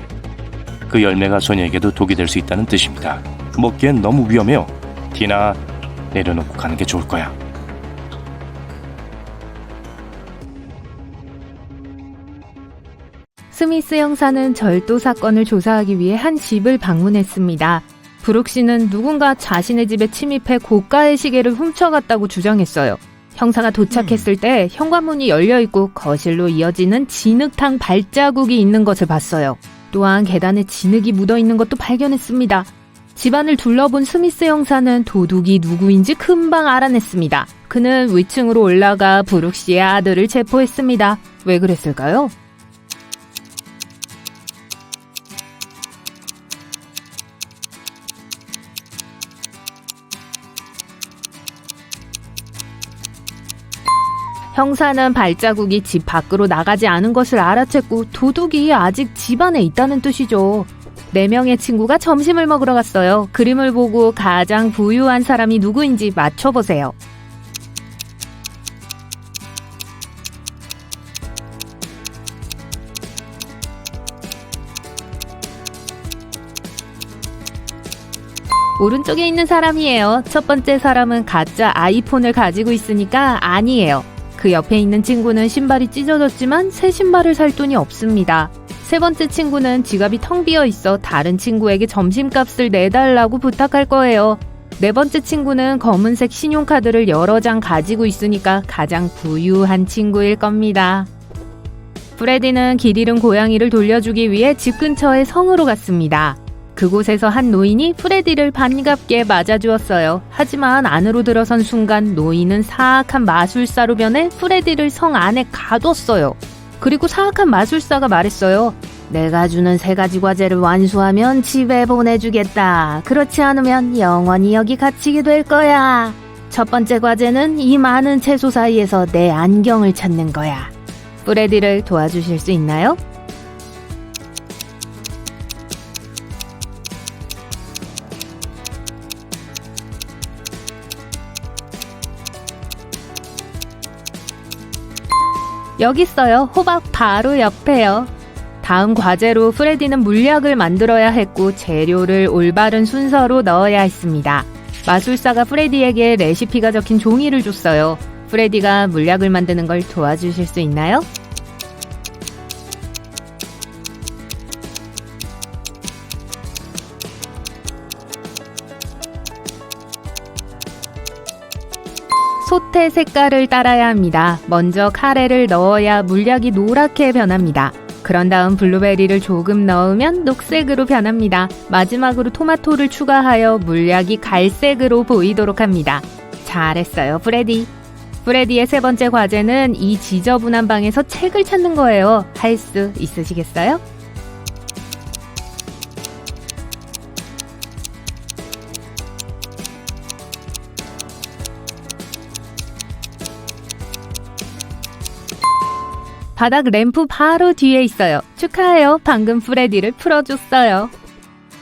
Speaker 2: 그 열매가 소녀에게도 독이 될 수 있다는 뜻입니다. 먹기엔 너무 위험해요. 디나, 내려놓고 가는 게 좋을 거야.
Speaker 1: 스미스 형사는 절도 사건을 조사하기 위해 한 집을 방문했습니다. 브룩 씨는 누군가 자신의 집에 침입해 고가의 시계를 훔쳐갔다고 주장했어요. 형사가 도착했을 때 현관문이 열려있고 거실로 이어지는 진흙탕 발자국이 있는 것을 봤어요. 또한 계단에 진흙이 묻어있는 것도 발견했습니다. 집안을 둘러본 스미스 형사는 도둑이 누구인지 금방 알아냈습니다. 그는 위층으로 올라가 브룩 씨의 아들을 체포했습니다. 왜 그랬을까요? 형사는 발자국이 집 밖으로 나가지 않은 것을 알아챘고 도둑이 아직 집 안에 있다는 뜻이죠. 4명의 친구가 점심을 먹으러 갔어요. 그림을 보고 가장 부유한 사람이 누구인지 맞춰보세요. 오른쪽에 있는 사람이에요. 첫 번째 사람은 가짜 아이폰을 가지고 있으니까 아니에요. 그 옆에 있는 친구는 신발이 찢어졌지만 새 신발을 살 돈이 없습니다. 세 번째 친구는 지갑이 텅 비어 있어 다른 친구에게 점심값을 내달라고 부탁할 거예요. 네 번째 친구는 검은색 신용카드를 여러 장 가지고 있으니까 가장 부유한 친구일 겁니다. 프레디는 길 잃은 고양이를 돌려주기 위해 집 근처의 성으로 갔습니다. 그곳에서 한 노인이 프레디를 반갑게 맞아주었어요. 하지만 안으로 들어선 순간 노인은 사악한 마술사로 변해 프레디를 성 안에 가뒀어요. 그리고 사악한 마술사가 말했어요. 내가 주는 3가지 과제를 완수하면 집에 보내주겠다. 그렇지 않으면 영원히 여기 갇히게 될 거야. 첫 번째 과제는 이 많은 채소 사이에서 내 안경을 찾는 거야. 프레디를 도와주실 수 있나요? 여기 있어요. 호박 바로 옆에요. 다음 과제로 프레디는 물약을 만들어야 했고 재료를 올바른 순서로 넣어야 했습니다. 마술사가 프레디에게 레시피가 적힌 종이를 줬어요. 프레디가 물약을 만드는 걸 도와주실 수 있나요? 솥의 색깔을 따라야 합니다. 먼저 카레를 넣어야 물약이 노랗게 변합니다. 그런 다음 블루베리를 조금 넣으면 녹색으로 변합니다. 마지막으로 토마토를 추가하여 물약이 갈색으로 보이도록 합니다. 잘했어요, 프레디. 프레디의 세 번째 과제는 이 지저분한 방에서 책을 찾는 거예요. 할 수 있으시겠어요? 바닥 램프 바로 뒤에 있어요. 축하해요. 방금 프레디를 풀어줬어요.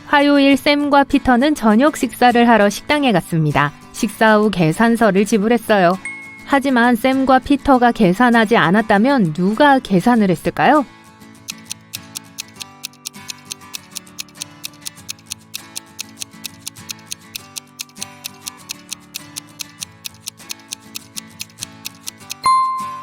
Speaker 1: 화요일 샘과 피터는 저녁 식사를 하러 식당에 갔습니다. 식사 후 계산서를 지불했어요. 하지만 샘과 피터가 계산하지 않았다면 누가 계산을 했을까요?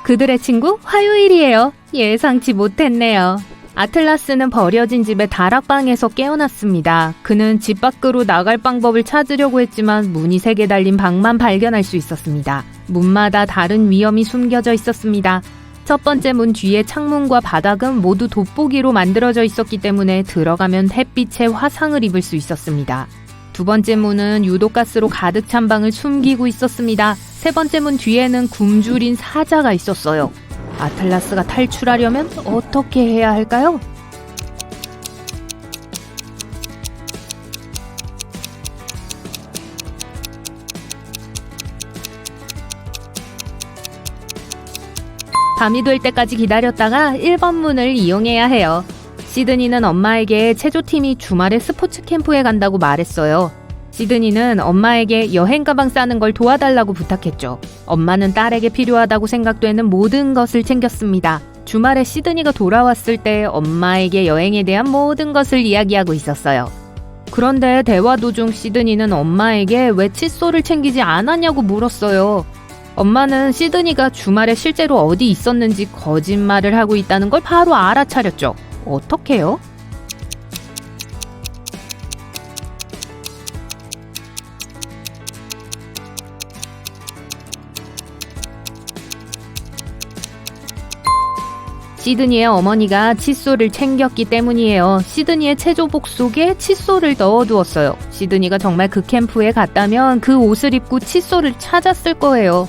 Speaker 1: 그들의 친구 화요일이에요. 예상치 못했네요. 아틀라스는 버려진 집의 다락방에서 깨어났습니다. 그는 집 밖으로 나갈 방법을 찾으려고 했지만 문이 3개 달린 방만 발견할 수 있었습니다. 문마다 다른 위험이 숨겨져 있었습니다. 첫 번째 문 뒤의 창문과 바닥은 모두 돋보기로 만들어져 있었기 때문에 들어가면 햇빛에 화상을 입을 수 있었습니다. 두 번째 문은 유독가스로 가득 찬 방을 숨기고 있었습니다. 세 번째 문 뒤에는 굶주린 사자가 있었어요. 아틀라스가 탈출하려면 어떻게 해야 할까요? 밤이 될 때까지 기다렸다가 1번 문을 이용해야 해요. 시드니는 엄마에게 체조팀이 주말에 스포츠 캠프에 간다고 말했어요. 시드니는 엄마에게 여행 가방 싸는 걸 도와달라고 부탁했죠. 엄마는 딸에게 필요하다고 생각되는 모든 것을 챙겼습니다. 주말에 시드니가 돌아왔을 때 엄마에게 여행에 대한 모든 것을 이야기하고 있었어요. 그런데 대화 도중 시드니는 엄마에게 왜 칫솔을 챙기지 않았냐고 물었어요. 엄마는 시드니가 주말에 실제로 어디 있었는지 거짓말을 하고 있다는 걸 바로 알아차렸죠. 어떡해요? 시드니의 어머니가 칫솔을 챙겼기 때문이에요. 시드니의 체조복 속에 칫솔을 넣어두었어요. 시드니가 정말 그 캠프에 갔다면 그 옷을 입고 칫솔을 찾았을 거예요.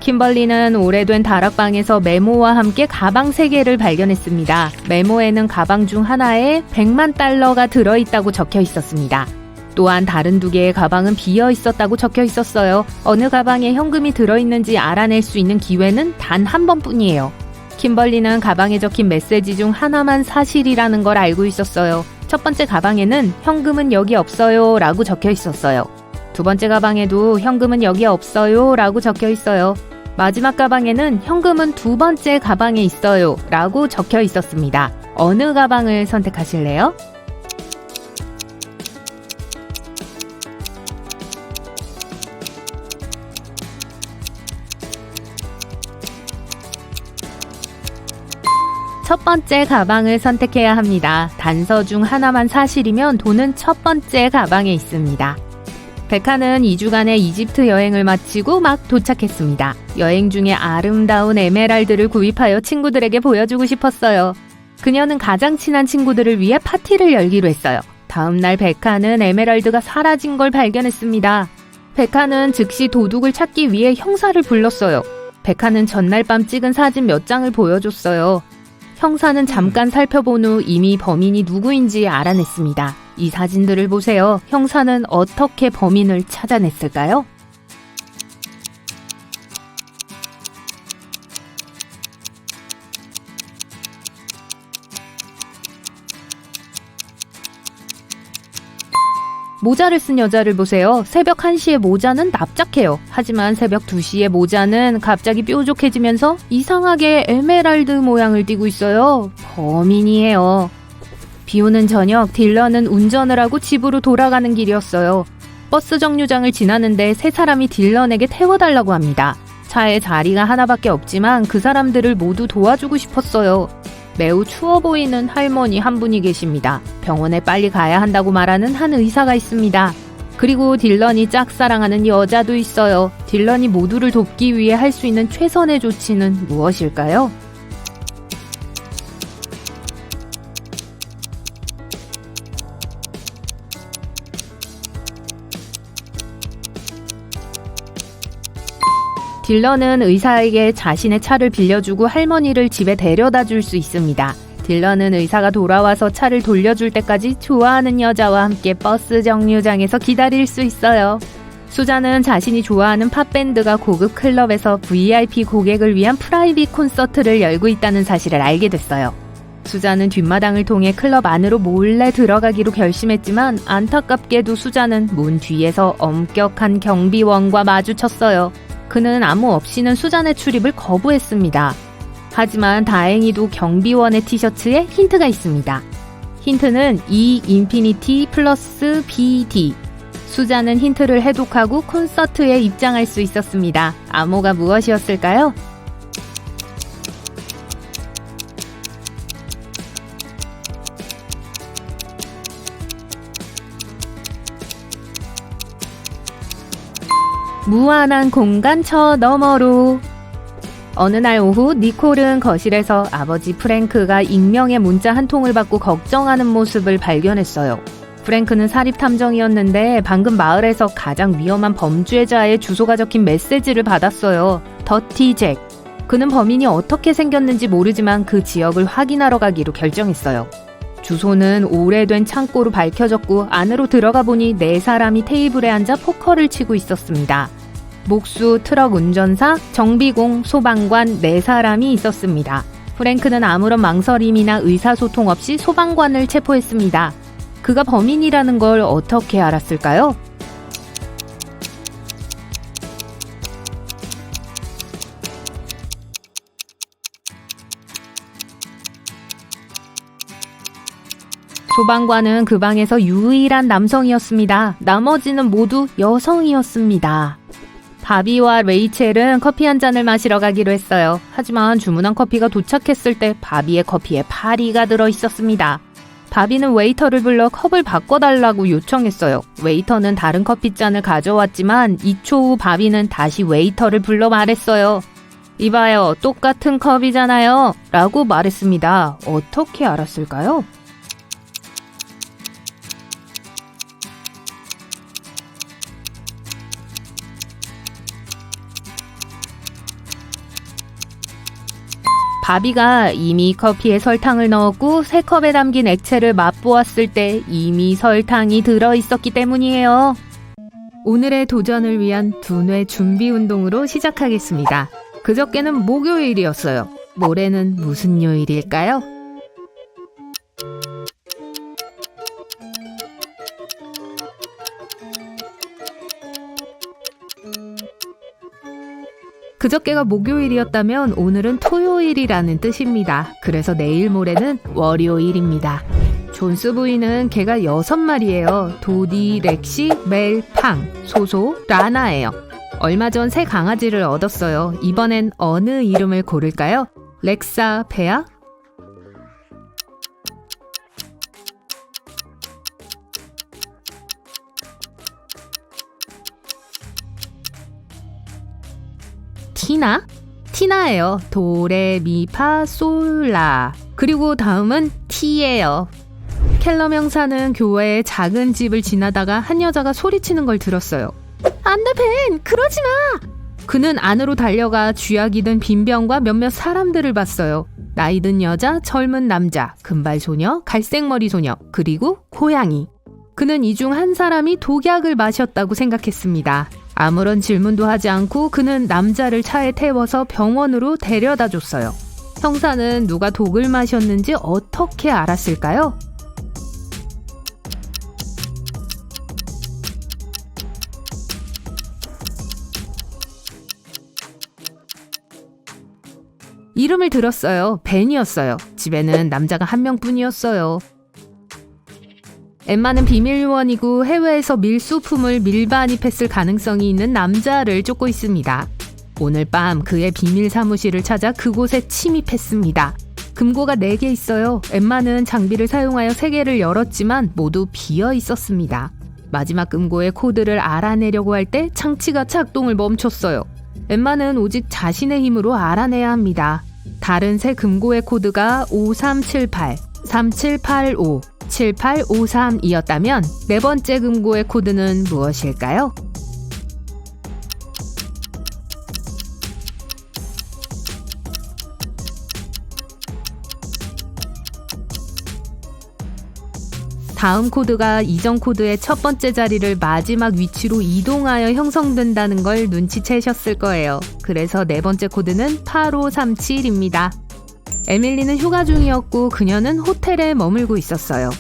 Speaker 1: 킴벌리는 오래된 다락방에서 메모와 함께 가방 3개를 발견했습니다. 메모에는 가방 중 하나에 100만 달러가 들어있다고 적혀 있었습니다. 또한 다른 2개의 가방은 비어 있었다고 적혀 있었어요. 어느 가방에 현금이 들어있는지 알아낼 수 있는 기회는 단 한 번뿐이에요. 킴벌리는 가방에 적힌 메시지 중 하나만 사실이라는 걸 알고 있었어요. 첫 번째 가방에는 현금은 여기 없어요 라고 적혀 있었어요. 두 번째 가방에도 현금은 여기 없어요 라고 적혀 있어요. 마지막 가방에는 현금은 2번째 가방에 있어요 라고 적혀 있었습니다. 어느 가방을 선택하실래요? 첫 번째 가방을 선택해야 합니다. 단서 중 하나만 사실이면 돈은 첫 번째 가방에 있습니다. 베카는 2주간의 이집트 여행을 마치고 막 도착했습니다. 여행 중에 아름다운 에메랄드를 구입하여 친구들에게 보여주고 싶었어요. 그녀는 가장 친한 친구들을 위해 파티를 열기로 했어요. 다음 날 베카는 에메랄드가 사라진 걸 발견했습니다. 베카는 즉시 도둑을 찾기 위해 형사를 불렀어요. 베카는 전날 밤 찍은 사진 몇 장을 보여줬어요. 형사는 잠깐 살펴본 후 이미 범인이 누구인지 알아냈습니다. 이 사진들을 보세요. 형사는 어떻게 범인을 찾아냈을까요? 모자를 쓴 여자를 보세요. 새벽 1시에 모자는 납작해요. 하지만 새벽 2시에 모자는 갑자기 뾰족해지면서 이상하게 에메랄드 모양을 띠고 있어요. 범인이에요. 비 오는 저녁 딜런은 운전을 하고 집으로 돌아가는 길이었어요. 버스 정류장을 지나는데 세 사람이 딜런에게 태워달라고 합니다. 차에 자리가 하나밖에 없지만 그 사람들을 모두 도와주고 싶었어요. 매우 추워 보이는 할머니 한 분이 계십니다. 병원에 빨리 가야 한다고 말하는 한 의사가 있습니다. 그리고 딜런이 짝사랑하는 여자도 있어요. 딜런이 모두를 돕기 위해 할 수 있는 최선의 조치는 무엇일까요? 딜런은 의사에게 자신의 차를 빌려주고 할머니를 집에 데려다 줄 수 있습니다. 딜런은 의사가 돌아와서 차를 돌려줄 때까지 좋아하는 여자와 함께 버스 정류장에서 기다릴 수 있어요. 수잔은 자신이 좋아하는 팝밴드가 고급 클럽에서 VIP 고객을 위한 프라이빗 콘서트를 열고 있다는 사실을 알게 됐어요. 수잔은 뒷마당을 통해 클럽 안으로 몰래 들어가기로 결심했지만 안타깝게도 수잔은 문 뒤에서 엄격한 경비원과 마주쳤어요. 그는 아무 없이는 수잔의 출입을 거부했습니다. 하지만 다행히도 경비원의 티셔츠에 힌트가 있습니다. 힌트는 E 인피니티 플러스 BD. 수잔은 힌트를 해독하고 콘서트에 입장할 수 있었습니다. 암호가 무엇이었을까요? 무한한 공간 저 너머로. 어느 날 오후 니콜은 거실에서 아버지 프랭크가 익명의 문자 한 통을 받고 걱정하는 모습을 발견했어요. 프랭크는 사립탐정이었는데 방금 마을에서 가장 위험한 범죄자의 주소가 적힌 메시지를 받았어요. 더티 잭. 그는 범인이 어떻게 생겼는지 모르지만 그 지역을 확인하러 가기로 결정했어요. 주소는 오래된 창고로 밝혀졌고 안으로 들어가 보니 4사람이 테이블에 앉아 포커를 치고 있었습니다. 목수, 트럭 운전사, 정비공, 소방관 4사람이 있었습니다. 프랭크는 아무런 망설임이나 의사소통 없이 소방관을 체포했습니다. 그가 범인이라는 걸 어떻게 알았을까요? 소방관은 그 방에서 유일한 남성이었습니다. 나머지는 모두 여성이었습니다. 바비와 레이첼은 커피 한 잔을 마시러 가기로 했어요. 하지만 주문한 커피가 도착했을 때 바비의 커피에 파리가 들어 있었습니다. 바비는 웨이터를 불러 컵을 바꿔달라고 요청했어요. 웨이터는 다른 커피잔을 가져왔지만 2초 후 바비는 다시 웨이터를 불러 말했어요. 이봐요, 똑같은 컵이잖아요 라고 말했습니다. 어떻게 알았을까요? 바비가 이미 커피에 설탕을 넣었고 새 컵에 담긴 액체를 맛보았을 때 이미 설탕이 들어있었기 때문이에요. 오늘의 도전을 위한 두뇌 준비 운동으로 시작하겠습니다. 그저께는 목요일이었어요. 모레는 무슨 요일일까요? 그저께가 목요일이었다면 오늘은 토요일이라는 뜻입니다. 그래서 내일 모레는 월요일입니다. 존스 부인은 개가 6마리예요. 도디, 렉시, 멜, 팡, 소소, 라나예요. 얼마 전 새 강아지를 얻었어요. 이번엔 어느 이름을 고를까요? 렉사, 베아? 티나? 티나예요. 도, 레, 미, 파, 솔, 라. 그리고 다음은 티예요. 켈러 명사는 교회의 작은 집을 지나다가 한 여자가 소리치는 걸 들었어요. 안 돼, 벤! 그러지 마! 그는 안으로 달려가 쥐약이 든 빈병과 몇몇 사람들을 봤어요. 나이 든 여자, 젊은 남자, 금발 소녀, 갈색머리 소녀, 그리고 고양이. 그는 이 중 한 사람이 독약을 마셨다고 생각했습니다. 아무런 질문도 하지 않고 그는 남자를 차에 태워서 병원으로 데려다 줬어요. 형사는 누가 독을 마셨는지 어떻게 알았을까요? 이름을 들었어요. 벤이었어요. 집에는 남자가 한 명뿐이었어요. 엠마는 비밀 요원이고 해외에서 밀수품을 밀반입했을 가능성이 있는 남자를 쫓고 있습니다. 오늘 밤 그의 비밀 사무실을 찾아 그곳에 침입했습니다. 금고가 4개 있어요. 엠마는 장비를 사용하여 3개를 열었지만 모두 비어 있었습니다. 마지막 금고의 코드를 알아내려고 할 때 장치가 작동을 멈췄어요. 엠마는 오직 자신의 힘으로 알아내야 합니다. 다른 세 금고의 코드가 5378, 3785, 7853이었다면 네 번째 금고의 코드는 무엇일까요? 다음 코드가 이전 코드의 첫 번째 자리를 마지막 위치로 이동하여 형성된다는 걸 눈치채셨을 거예요. 그래서 네 번째 코드는 8537입니다. 에밀리는 휴가 중이었고 그녀는 호텔에 머물고 있었어요.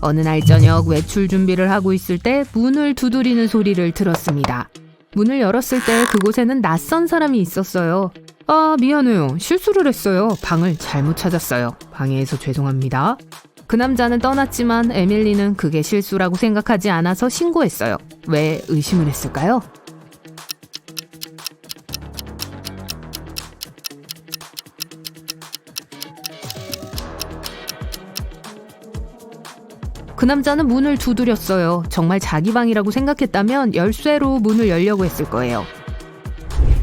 Speaker 1: 어느 날 저녁 외출 준비를 하고 있을 때 문을 두드리는 소리를 들었습니다. 문을 열었을 때 그곳에는 낯선 사람이 있었어요. 아, 미안해요. 실수를 했어요. 방을 잘못 찾았어요. 방해해서 죄송합니다. 그 남자는 떠났지만 에밀리는 그게 실수라고 생각하지 않아서 신고했어요. 왜 의심을 했을까요? 그 남자는 문을 두드렸어요. 정말 자기 방이라고 생각했다면 열쇠로 문을 열려고 했을 거예요.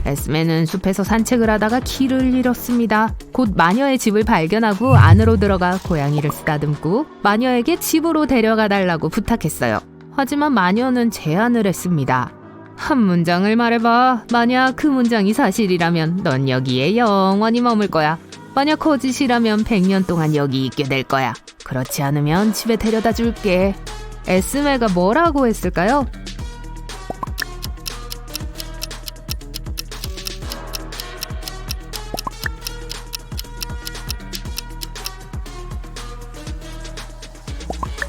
Speaker 1: 에스메는 숲에서 산책을 하다가 길을 잃었습니다. 곧 마녀의 집을 발견하고 안으로 들어가 고양이를 쓰다듬고 마녀에게 집으로 데려가 달라고 부탁했어요. 하지만 마녀는 제안을 했습니다. 한 문장을 말해봐. 만약 그 문장이 사실이라면 넌 여기에 영원히 머물 거야. 만약 거짓이라면 100년 동안 여기 있게 될 거야. 그렇지 않으면 집에 데려다 줄게. 에스메가 뭐라고 했을까요?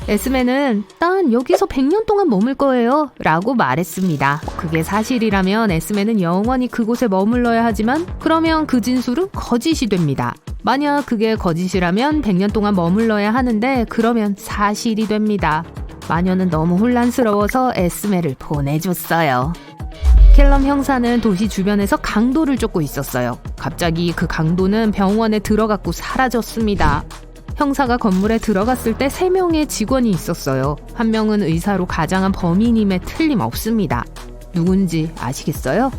Speaker 1: 에스메는 난 여기서 100년 동안 머물 거예요 라고 말했습니다. 그게 사실이라면 에스메는 영원히 그곳에 머물러야 하지만 그러면 그 진술은 거짓이 됩니다. 만약 그게 거짓이라면 100년 동안 머물러야 하는데 그러면 사실이 됩니다. 마녀는 너무 혼란스러워서 에스메를 보내줬어요. 켈럼 형사는 도시 주변에서 강도를 쫓고 있었어요. 갑자기 그 강도는 병원에 들어갔고 사라졌습니다. 형사가 건물에 들어갔을 때 3명의 직원이 있었어요. 한 명은 의사로 가장한 범인임에 틀림없습니다. 누군지 아시겠어요?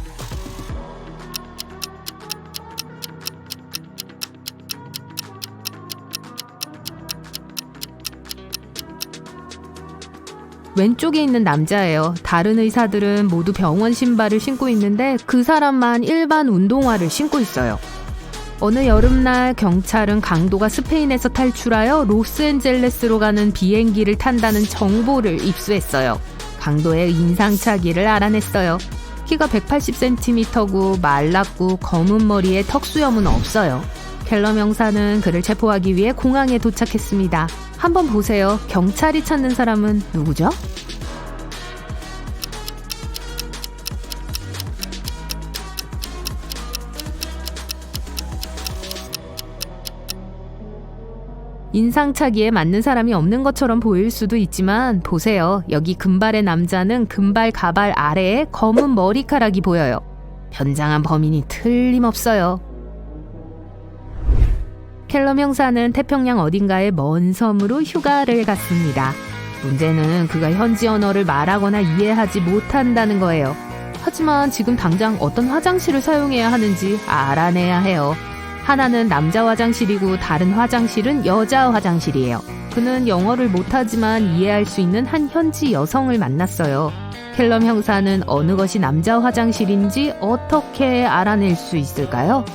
Speaker 1: 왼쪽에 있는 남자예요. 다른 의사들은 모두 병원 신발을 신고 있는데 그 사람만 일반 운동화를 신고 있어요. 어느 여름날 경찰은 강도가 스페인에서 탈출하여 로스앤젤레스로 가는 비행기를 탄다는 정보를 입수했어요. 강도의 인상착의를 알아냈어요. 키가 180cm고 말랐고 검은 머리에 턱수염은 없어요. 켈럼 형사는 그를 체포하기 위해 공항에 도착했습니다. 한번 보세요. 경찰이 찾는 사람은 누구죠? 인상착의에 맞는 사람이 없는 것처럼 보일 수도 있지만 보세요. 여기 금발의 남자는 금발 가발 아래에 검은 머리카락이 보여요. 변장한 범인이 틀림없어요. 켈럼 형사는 태평양 어딘가의 먼 섬으로 휴가를 갔습니다. 문제는 그가 현지 언어를 말하거나 이해하지 못한다는 거예요. 하지만 지금 당장 어떤 화장실을 사용해야 하는지 알아내야 해요. 하나는 남자 화장실이고 다른 화장실은 여자 화장실이에요. 그는 영어를 못하지만 이해할 수 있는 한 현지 여성을 만났어요. 켈럼 형사는 어느 것이 남자 화장실인지 어떻게 알아낼 수 있을까요?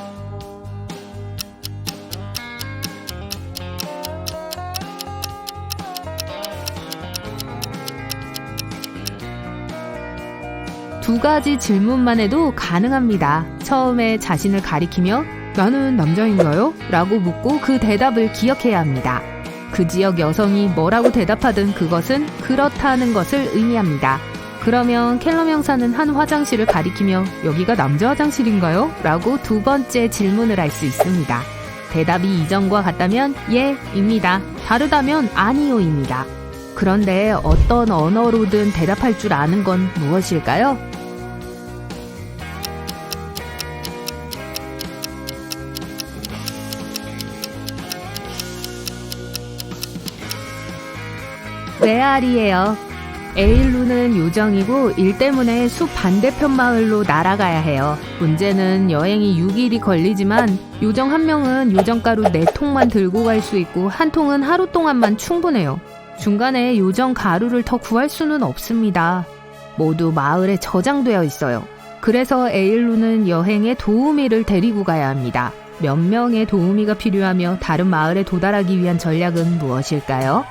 Speaker 1: 두 가지 질문만 해도 가능합니다. 처음에 자신을 가리키며 나는 남자인가요? 라고 묻고 그 대답을 기억해야 합니다. 그 지역 여성이 뭐라고 대답하든 그것은 그렇다는 것을 의미합니다. 그러면 켈럼 형사는 한 화장실을 가리키며 여기가 남자 화장실인가요? 라고 두 번째 질문을 할 수 있습니다. 대답이 이전과 같다면 예입니다. 다르다면 아니요입니다. 그런데 어떤 언어로든 대답할 줄 아는 건 무엇일까요? 레알이에요. 에일루는 요정이고 일 때문에 숲 반대편 마을로 날아가야 해요. 문제는 여행이 6일이 걸리지만 요정 한 명은 요정가루 4통만 들고 갈 수 있고 한 통은 하루 동안만 충분해요. 중간에 요정 가루를 더 구할 수는 없습니다. 모두 마을에 저장되어 있어요. 그래서 에일루는 여행에 도우미를 데리고 가야 합니다. 몇 명의 도우미가 필요하며 다른 마을에 도달하기 위한 전략은 무엇일까요?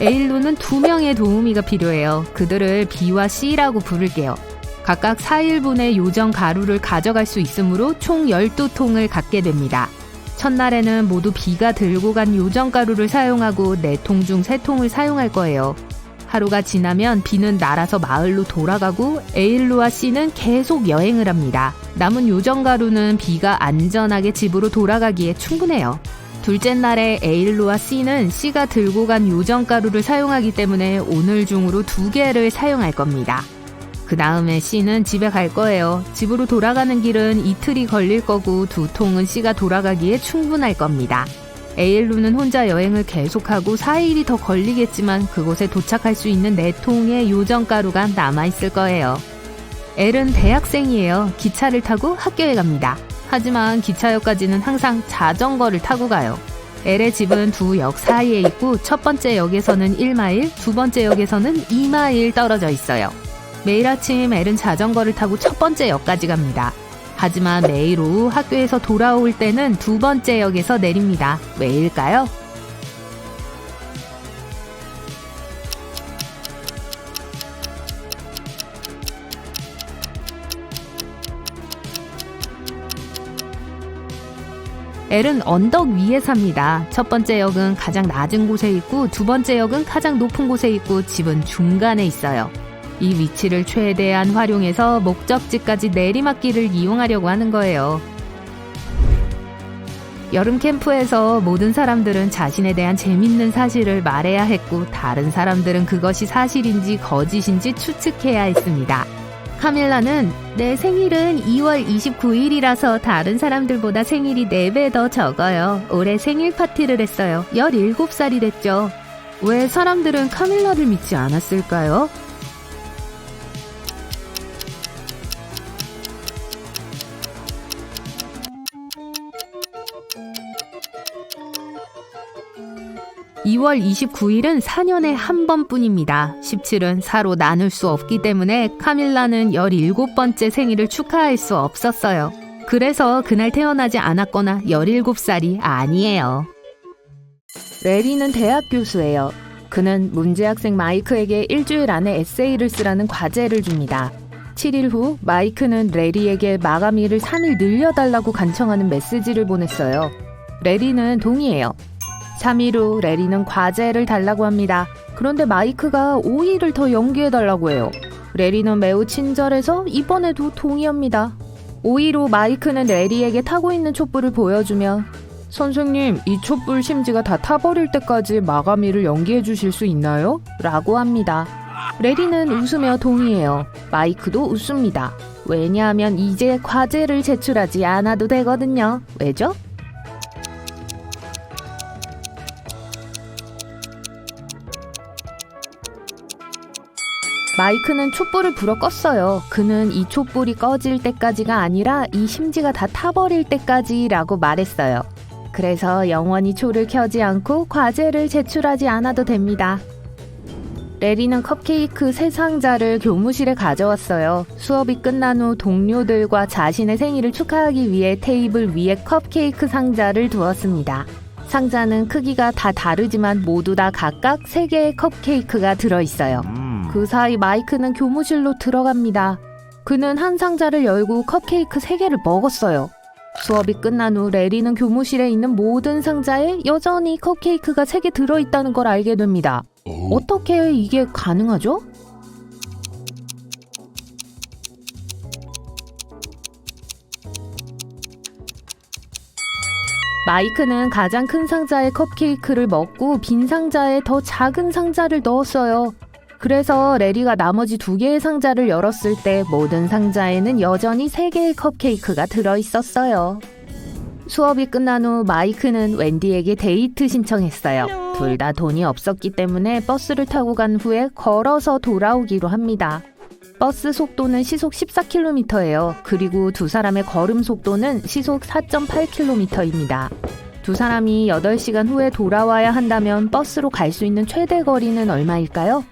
Speaker 1: 에일루는 2명의 도우미가 필요해요. 그들을 B와 C라고 부를게요. 각각 4일분의 요정 가루를 가져갈 수 있으므로 총 12통을 갖게 됩니다. 첫날에는 모두 B가 들고 간 요정 가루를 사용하고 4통 중 3통을 사용할 거예요. 하루가 지나면 B는 날아서 마을로 돌아가고 에일루와 C는 계속 여행을 합니다. 남은 요정 가루는 B가 안전하게 집으로 돌아가기에 충분해요. 둘째 날에 에일루와 C는 C가 들고 간 요정 가루를 사용하기 때문에 오늘 중으로 2개를 사용할 겁니다. 그 다음에 C는 집에 갈 거예요. 집으로 돌아가는 길은 이틀이 걸릴 거고 2통은 C가 돌아가기에 충분할 겁니다. 에일루는 혼자 여행을 계속하고 4일이 더 걸리겠지만 그곳에 도착할 수 있는 4통의 요정 가루가 남아있을 거예요. 엘은 대학생이에요. 기차를 타고 학교에 갑니다. 하지만 기차역까지는 항상 자전거를 타고 가요. 엘의 집은 2역 사이에 있고 첫 번째 역에서는 1마일, 두 번째 역에서는 2마일 떨어져 있어요. 매일 아침 엘은 자전거를 타고 첫 번째 역까지 갑니다. 하지만 매일 오후 학교에서 돌아올 때는 두 번째 역에서 내립니다. 왜일까요? 엘은 언덕 위에 삽니다. 첫 번째 역은 가장 낮은 곳에 있고 두 번째 역은 가장 높은 곳에 있고 집은 중간에 있어요. 이 위치를 최대한 활용해서 목적지까지 내리막길을 이용하려고 하는 거예요. 여름 캠프에서 모든 사람들은 자신에 대한 재밌는 사실을 말해야 했고 다른 사람들은 그것이 사실인지 거짓인지 추측해야 했습니다. 카밀라는 내 생일은 2월 29일이라서 다른 사람들보다 생일이 4배 더 적어요. 올해 생일 파티를 했어요. 17살이 됐죠. 왜 사람들은 카밀라를 믿지 않았을까요? (2월 29일은 4년에 한 번뿐입니다. 17은 4로 나눌 수 없기 때문에 카밀라는 17번째 생일을 축하할 수 없었어요. 그래서 그날 태어나지 않았거나 17살이 아니에요. 레리는 대학 교수예요. 그는 문제 학생 마이크에게 일주일 안에 에세이를 쓰라는 과제를 줍니다. 7일 후 마이크는 레리에게 마감일을 3일 늘려달라고 간청하는 메시지를 보냈어요. 레리는 동의해요. 3일 후 레리는 과제를 달라고 합니다. 그런데 마이크가 5일을 더 연기해달라고 해요. 레리는 매우 친절해서 이번에도 동의합니다. 5일 후 마이크는 레리에게 타고 있는 촛불을 보여주며 선생님, 이 촛불 심지가 다 타버릴 때까지 마감일을 연기해 주실 수 있나요? 라고 합니다. 레리는 웃으며 동의해요. 마이크도 웃습니다. 왜냐하면 이제 과제를 제출하지 않아도 되거든요. 왜죠? 마이크는 촛불을 불어 껐어요. 그는 이 촛불이 꺼질 때까지가 아니라 이 심지가 다 타버릴 때까지라고 말했어요. 그래서 영원히 초를 켜지 않고 과제를 제출하지 않아도 됩니다. 레리는 컵케이크 3상자를 교무실에 가져왔어요. 수업이 끝난 후 동료들과 자신의 생일을 축하하기 위해 테이블 위에 컵케이크 상자를 두었습니다. 상자는 크기가 다 다르지만 모두 다 각각 3개의 컵케이크가 들어있어요. 그 사이 마이크는 교무실로 들어갑니다. 그는 한 상자를 열고 컵케이크 3개를 먹었어요. 수업이 끝난 후 레리는 교무실에 있는 모든 상자에 여전히 컵케이크가 3개 들어있다는 걸 알게 됩니다. 어떻게 이게 가능하죠? 마이크는 가장 큰 상자의 컵케이크를 먹고 빈 상자에 더 작은 상자를 넣었어요. 그래서 레리가 나머지 2개의 상자를 열었을 때 모든 상자에는 여전히 3개의 컵케이크가 들어있었어요. 수업이 끝난 후 마이크는 웬디에게 데이트 신청했어요. 둘 다 돈이 없었기 때문에 버스를 타고 간 후에 걸어서 돌아오기로 합니다. 버스 속도는 시속 14km예요. 그리고 두 사람의 걸음 속도는 시속 4.8km입니다. 두 사람이 8시간 후에 돌아와야 한다면 버스로 갈 수 있는 최대 거리는 얼마일까요?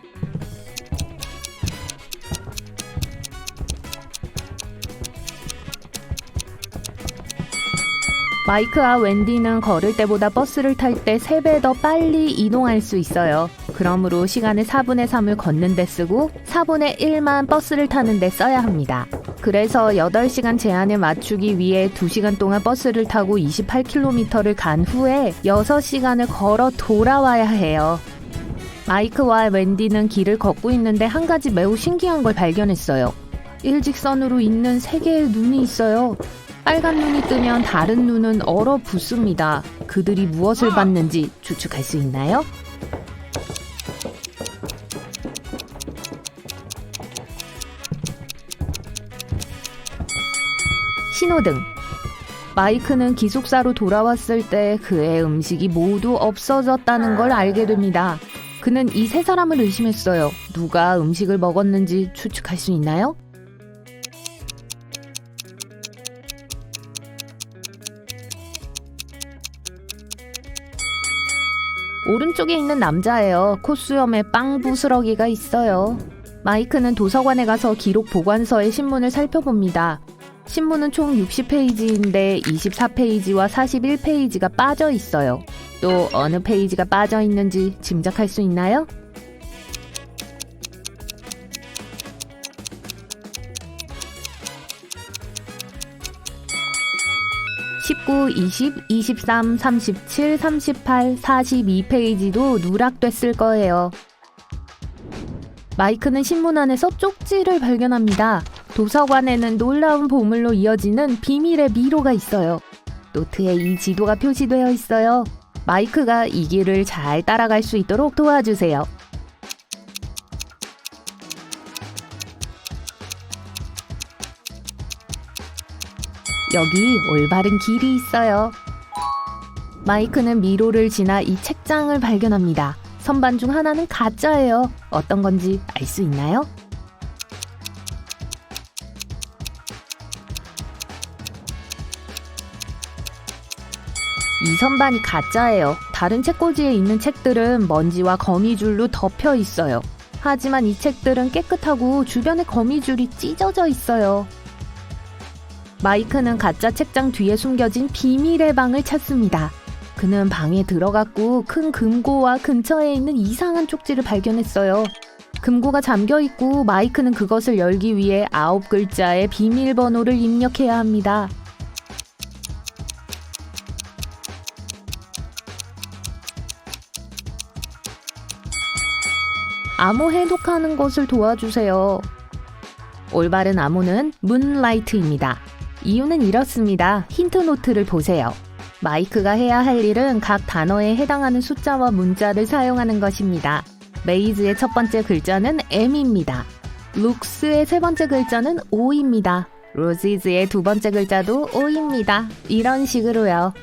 Speaker 1: 마이크와 웬디는 걸을 때보다 버스를 탈 때 3배 더 빨리 이동할 수 있어요. 그러므로 시간의 4분의 3을 걷는 데 쓰고 4분의 1만 버스를 타는 데 써야 합니다. 그래서 8시간 제한에 맞추기 위해 2시간 동안 버스를 타고 28km를 간 후에 6시간을 걸어 돌아와야 해요. 마이크와 웬디는 길을 걷고 있는데 한 가지 매우 신기한 걸 발견했어요. 일직선으로 있는 3개의 눈이 있어요. 빨간 눈이 뜨면 다른 눈은 얼어붙습니다. 그들이 무엇을 봤는지 추측할 수 있나요? 신호등. 마이크는 기숙사로 돌아왔을 때 그의 음식이 모두 없어졌다는 걸 알게 됩니다. 그는 이 3사람을 의심했어요. 누가 음식을 먹었는지 추측할 수 있나요? 오른쪽에 있는 남자예요. 콧수염에 빵 부스러기가 있어요. 마이크는 도서관에 가서 기록 보관서의 신문을 살펴봅니다. 신문은 총 60페이지인데 24페이지와 41페이지가 빠져 있어요. 또 어느 페이지가 빠져 있는지 짐작할 수 있나요? (19, 20, 23, 37, 38, 42페이지도 누락됐을 거예요. 마이크는 신문 안에서 쪽지를 발견합니다. 도서관에는 놀라운 보물로 이어지는 비밀의 미로가 있어요. 노트에 이 지도가 표시되어 있어요. 마이크가 이 길을 잘 따라갈 수 있도록 도와주세요. 여기 올바른 길이 있어요. 마이크는 미로를 지나 이 책장을 발견합니다. 선반 중 하나는 가짜예요. 어떤 건지 알 수 있나요? 이 선반이 가짜예요. 다른 책꽂이에 있는 책들은 먼지와 거미줄로 덮여 있어요. 하지만 이 책들은 깨끗하고 주변에 거미줄이 찢어져 있어요. 마이크는 가짜 책장 뒤에 숨겨진 비밀의 방을 찾습니다. 그는 방에 들어갔고 큰 금고와 근처에 있는 이상한 쪽지를 발견했어요. 금고가 잠겨있고 마이크는 그것을 열기 위해 9글자의 비밀번호를 입력해야 합니다. 암호 해독하는 것을 도와주세요. 올바른 암호는 문라이트입니다. 이유는 이렇습니다. 힌트 노트를 보세요. 마이크가 해야 할 일은 각 단어에 해당하는 숫자와 문자를 사용하는 것입니다. 메이즈의 첫 번째 글자는 M입니다. 룩스의 세 번째 글자는 O입니다. 로지즈의 두 번째 글자도 O입니다. 이런 식으로요.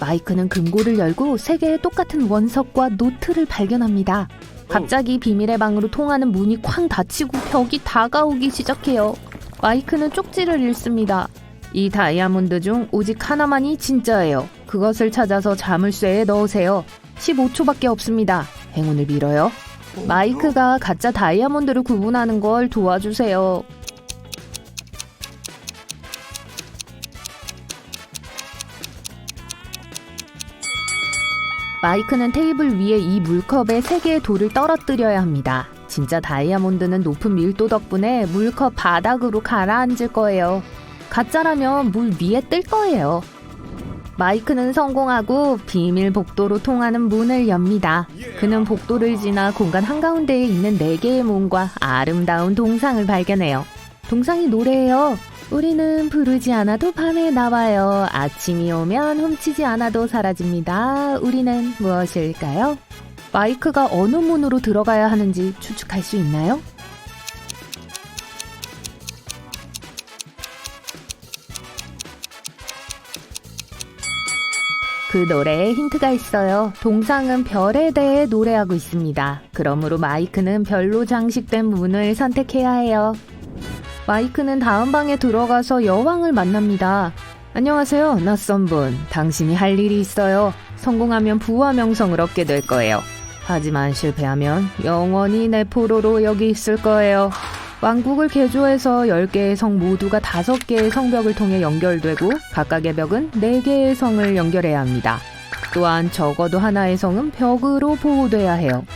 Speaker 1: 마이크는 금고를 열고 3개의 똑같은 원석과 노트를 발견합니다. 갑자기 비밀의 방으로 통하는 문이 쾅 닫히고 벽이 다가오기 시작해요. 마이크는 쪽지를 읽습니다. 이 다이아몬드 중 오직 하나만이 진짜예요. 그것을 찾아서 자물쇠에 넣으세요. 15초밖에 없습니다. 행운을 빌어요. 마이크가 가짜 다이아몬드를 구분하는 걸 도와주세요. 마이크는 테이블 위에 이 물컵에 3개의 돌을 떨어뜨려야 합니다. 진짜 다이아몬드는 높은 밀도 덕분에 물컵 바닥으로 가라앉을 거예요. 가짜라면 물 위에 뜰 거예요. 마이크는 성공하고 비밀 복도로 통하는 문을 엽니다. 그는 복도를 지나 공간 한가운데에 있는 4개의 문과 아름다운 동상을 발견해요. 동상이 노래해요. 우리는 부르지 않아도 밤에 나와요. 아침이 오면 훔치지 않아도 사라집니다. 우리는 무엇일까요? 마이크가 어느 문으로 들어가야 하는지 추측할 수 있나요? 그 노래에 힌트가 있어요. 동상은 별에 대해 노래하고 있습니다. 그러므로 마이크는 별로 장식된 문을 선택해야 해요. 마이크는 다음 방에 들어가서 여왕을 만납니다. 안녕하세요, 낯선 분. 당신이 할 일이 있어요. 성공하면 부와 명성을 얻게 될 거예요. 하지만 실패하면 영원히 내 포로로 여기 있을 거예요. 왕국을 개조해서 10개의 성 모두가 5개의 성벽을 통해 연결되고 각각의 벽은 4개의 성을 연결해야 합니다. 또한 적어도 하나의 성은 벽으로 보호돼야 해요.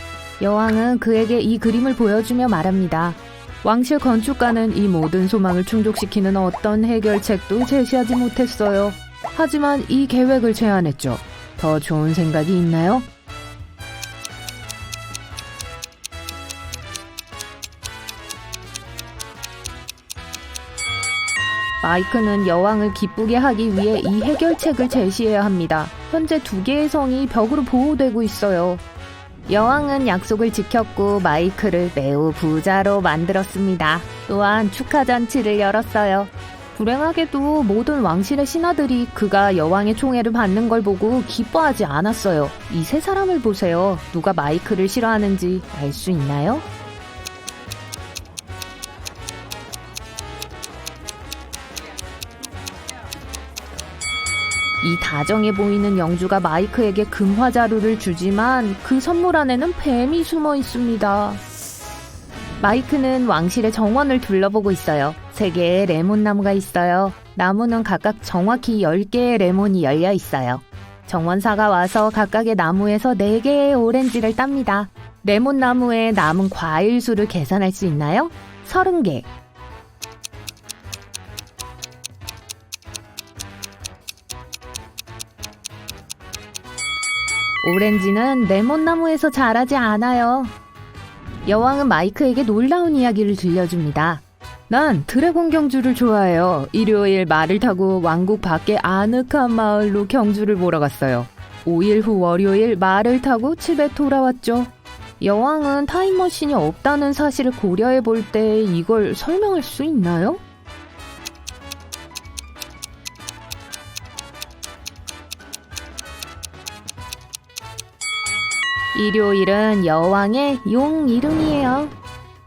Speaker 1: 여왕은 그에게 이 그림을 보여주며 말합니다. 왕실 건축가는 이 모든 소망을 충족시키는 어떤 해결책도 제시하지 못했어요. 하지만 이 계획을 제안했죠. 더 좋은 생각이 있나요? 마이크는 여왕을 기쁘게 하기 위해 이 해결책을 제시해야 합니다. 현재 2개의 성이 벽으로 보호되고 있어요. 여왕은 약속을 지켰고 마이크를 매우 부자로 만들었습니다. 또한 축하 잔치를 열었어요. 불행하게도 모든 왕실의 신하들이 그가 여왕의 총애를 받는 걸 보고 기뻐하지 않았어요. 이 3사람을 보세요. 누가 마이크를 싫어하는지 알 수 있나요? 이 다정해 보이는 영주가 마이크에게 금화자루를 주지만 그 선물 안에는 뱀이 숨어 있습니다. 마이크는 왕실의 정원을 둘러보고 있어요. 3개의 레몬나무가 있어요. 나무는 각각 정확히 10개의 레몬이 열려 있어요. 정원사가 와서 각각의 나무에서 4개의 오렌지를 땁니다. 레몬나무에 남은 과일 수를 계산할 수 있나요? 30개. 오렌지는 레몬나무에서 자라지 않아요. 여왕은 마이크에게 놀라운 이야기를 들려줍니다. 난 드래곤 경주를 좋아해요. 일요일 말을 타고 왕국 밖의 아늑한 마을로 경주를 보러 갔어요. 5일 후 월요일 말을 타고 집에 돌아왔죠. 여왕은 타임머신이 없다는 사실을 고려해 볼 때 이걸 설명할 수 있나요? 일요일은 여왕의 용 이름이에요.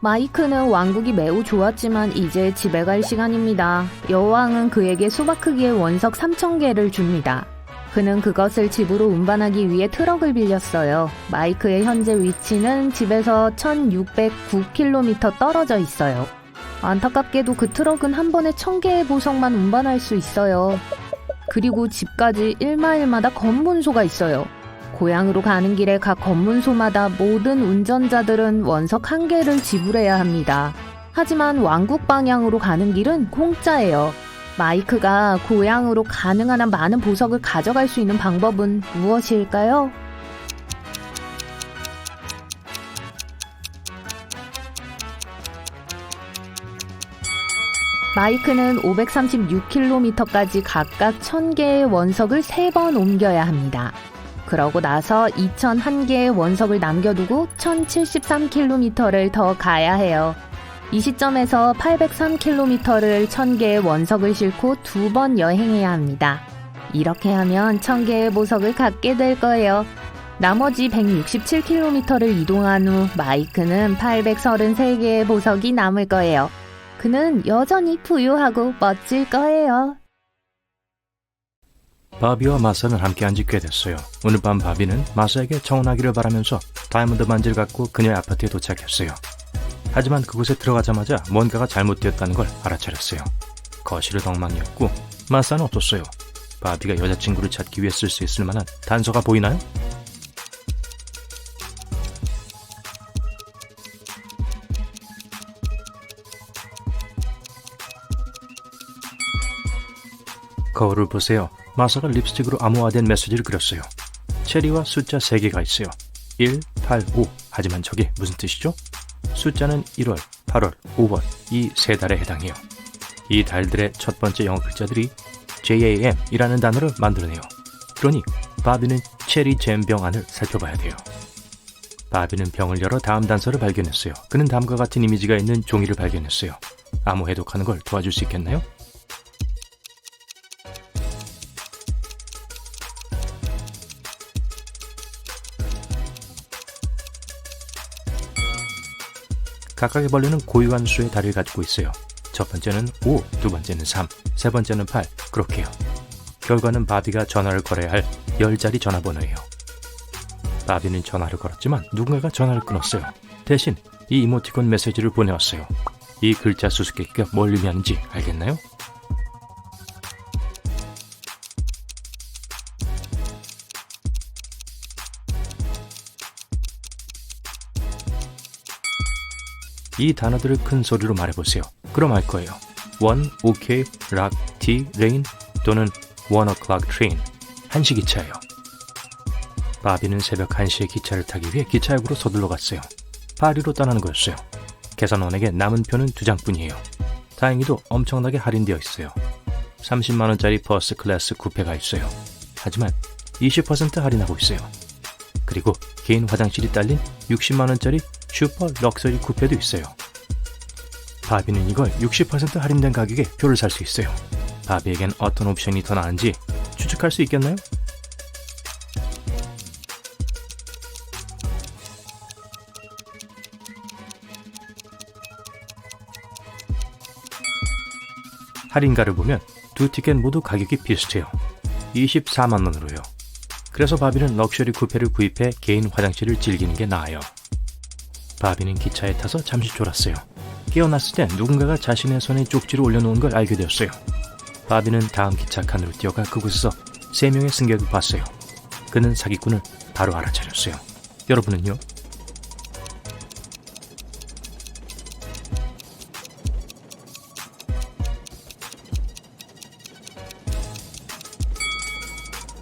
Speaker 1: 마이크는 왕국이 매우 좋았지만 이제 집에 갈 시간입니다. 여왕은 그에게 수박 크기의 원석 3,000개를 줍니다. 그는 그것을 집으로 운반하기 위해 트럭을 빌렸어요. 마이크의 현재 위치는 집에서 1609km 떨어져 있어요. 안타깝게도 그 트럭은 한 번에 1,000개의 보석만 운반할 수 있어요. 그리고 집까지 1마일마다 검문소가 있어요. 고향으로 가는 길에 각 검문소마다 모든 운전자들은 원석 1개를 지불해야 합니다. 하지만 왕국 방향으로 가는 길은 공짜예요. 마이크가 고향으로 가능한 한 많은 보석을 가져갈 수 있는 방법은 무엇일까요? 마이크는 536km까지 각각 1,000개의 원석을 3번 옮겨야 합니다. 그러고 나서 2,001개의 원석을 남겨두고 1,073km를 더 가야 해요. 이 시점에서 803km를 1,000개의 원석을 싣고 2번 여행해야 합니다. 이렇게 하면 1,000개의 보석을 갖게 될 거예요. 나머지 167km를 이동한 후 마이크는 833개의 보석이 남을 거예요. 그는 여전히 부유하고 멋질 거예요.
Speaker 2: 바비와 마사는 함께한 지 꽤 됐어요. 오늘 밤 바비는 마사에게 청혼하기를 바라면서 다이아몬드 반지를 갖고 그녀의 아파트에 도착했어요. 하지만 그곳에 들어가자마자 뭔가가 잘못되었다는 걸 알아차렸어요. 거실은 엉망이었고 마사는 어떻어요? 바비가 여자친구를 찾기 위해 쓸 수 있을 만한 단서가 보이나요?
Speaker 4: 거울을 보세요. 마사가 립스틱으로 암호화된 메시지를 그렸어요. 체리와 숫자 3개가 있어요. 1, 8, 5. 하지만 저게 무슨 뜻이죠? 숫자는 1월, 8월, 5월 이 3달에 해당해요. 이 달들의 첫 번째 영어 글자들이 JAM이라는 단어를 만들어내요. 그러니 바비는 체리 잼병 안을 살펴봐야 돼요. 바비는 병을 열어 다음 단서를 발견했어요. 그는 다음과 같은 이미지가 있는 종이를 발견했어요. 암호 해독하는 걸 도와줄 수 있겠나요? 각각의 벌레는 고유한 수의 다리를 가지고 있어요. 첫 번째는 5, 두 번째는 3, 세 번째는 8, 그렇게요. 결과는 바비가 전화를 걸어야 할 10자리 전화번호예요. 바비는 전화를 걸었지만 누군가가 전화를 끊었어요. 대신 이 이모티콘 메시지를 보내왔어요. 이 글자 수수께끼가 뭘 의미하는지 알겠나요? 이 단어들을 큰 소리로 말해보세요. 그럼 알 거예요. 1, OK, 락, T, 레인 또는 1 o'clock train, 1시 기차예요. 바비는 새벽 1시에 기차를 타기 위해 기차역으로 서둘러 갔어요. 파리로 떠나는 거였어요. 계산원에게 남은 표는 2장뿐이에요. 다행히도 엄청나게 할인되어 있어요. 30만원짜리 퍼스트 클래스 쿠페가 있어요. 하지만 20% 할인하고 있어요. 그리고 개인 화장실이 딸린 60만원짜리 슈퍼 럭셔리 쿠페도 있어요. 바비는 이걸 60% 할인된 가격에 표를 살 수 있어요. 바비에겐 어떤 옵션이 더 나은지 추측할 수 있겠나요? 할인가를 보면 두 티켓 모두 가격이 비슷해요. 24만 원으로요. 그래서 바비는 럭셔리 쿠페를 구입해 개인 화장실을 즐기는 게 나아요. 바비는 기차에 타서 잠시 졸았어요. 깨어났을 때 누군가가 자신의 손에 쪽지를 올려놓은 걸 알게 되었어요. 바비는 다음 기차 칸으로 뛰어가 그곳에서 3명의 승객을 봤어요. 그는 사기꾼을 바로 알아차렸어요. 여러분은요?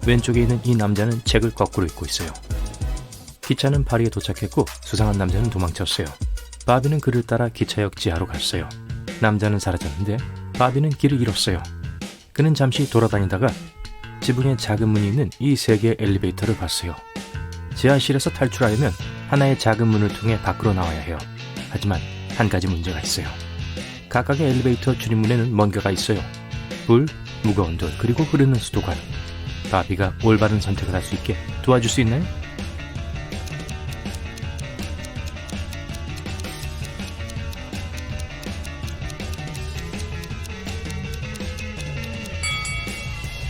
Speaker 4: 왼쪽에 있는 이 남자는 책을 거꾸로 읽고 있어요. 기차는 파리에 도착했고 수상한 남자는 도망쳤어요. 바비는 그를 따라 기차역 지하로 갔어요. 남자는 사라졌는데 바비는 길을 잃었어요. 그는 잠시 돌아다니다가 지붕에 작은 문이 있는 이 3개의 엘리베이터를 봤어요. 지하실에서 탈출하려면 하나의 작은 문을 통해 밖으로 나와야 해요. 하지만 한 가지 문제가 있어요. 각각의 엘리베이터 출입문에는 뭔가가 있어요. 불, 무거운 돌, 그리고 흐르는 수도관. 바비가 올바른 선택을 할 수 있게 도와줄 수 있나요?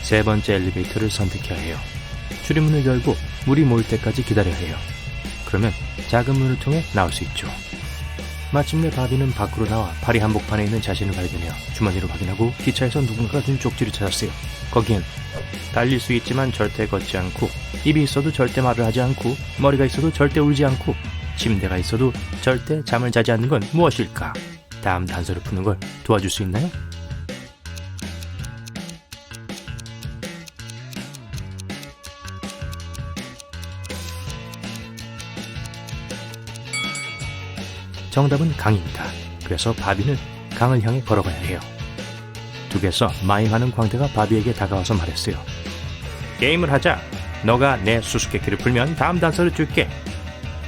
Speaker 4: 세 번째 엘리베이터를 선택해야 해요. 출입문을 열고 물이 모일 때까지 기다려야 해요. 그러면 작은 문을 통해 나올 수 있죠. 마침내 바비는 밖으로 나와 파리 한복판에 있는 자신을 발견해요. 주머니를 확인하고 기차에서 누군가가 준 쪽지를 찾았어요. 거기엔 달릴 수 있지만 절대 걷지 않고, 입이 있어도 절대 말을 하지 않고, 머리가 있어도 절대 울지 않고, 침대가 있어도 절대 잠을 자지 않는 건 무엇일까? 다음 단서를 푸는 걸 도와줄 수 있나요? 정답은 강입니다. 그래서 바비는 강을 향해 걸어가야 해요. 둑에서 마임하는 광대가 바비에게 다가와서 말했어요. 게임을 하자. 너가 내 수수께끼를 풀면 다음 단서를 줄게.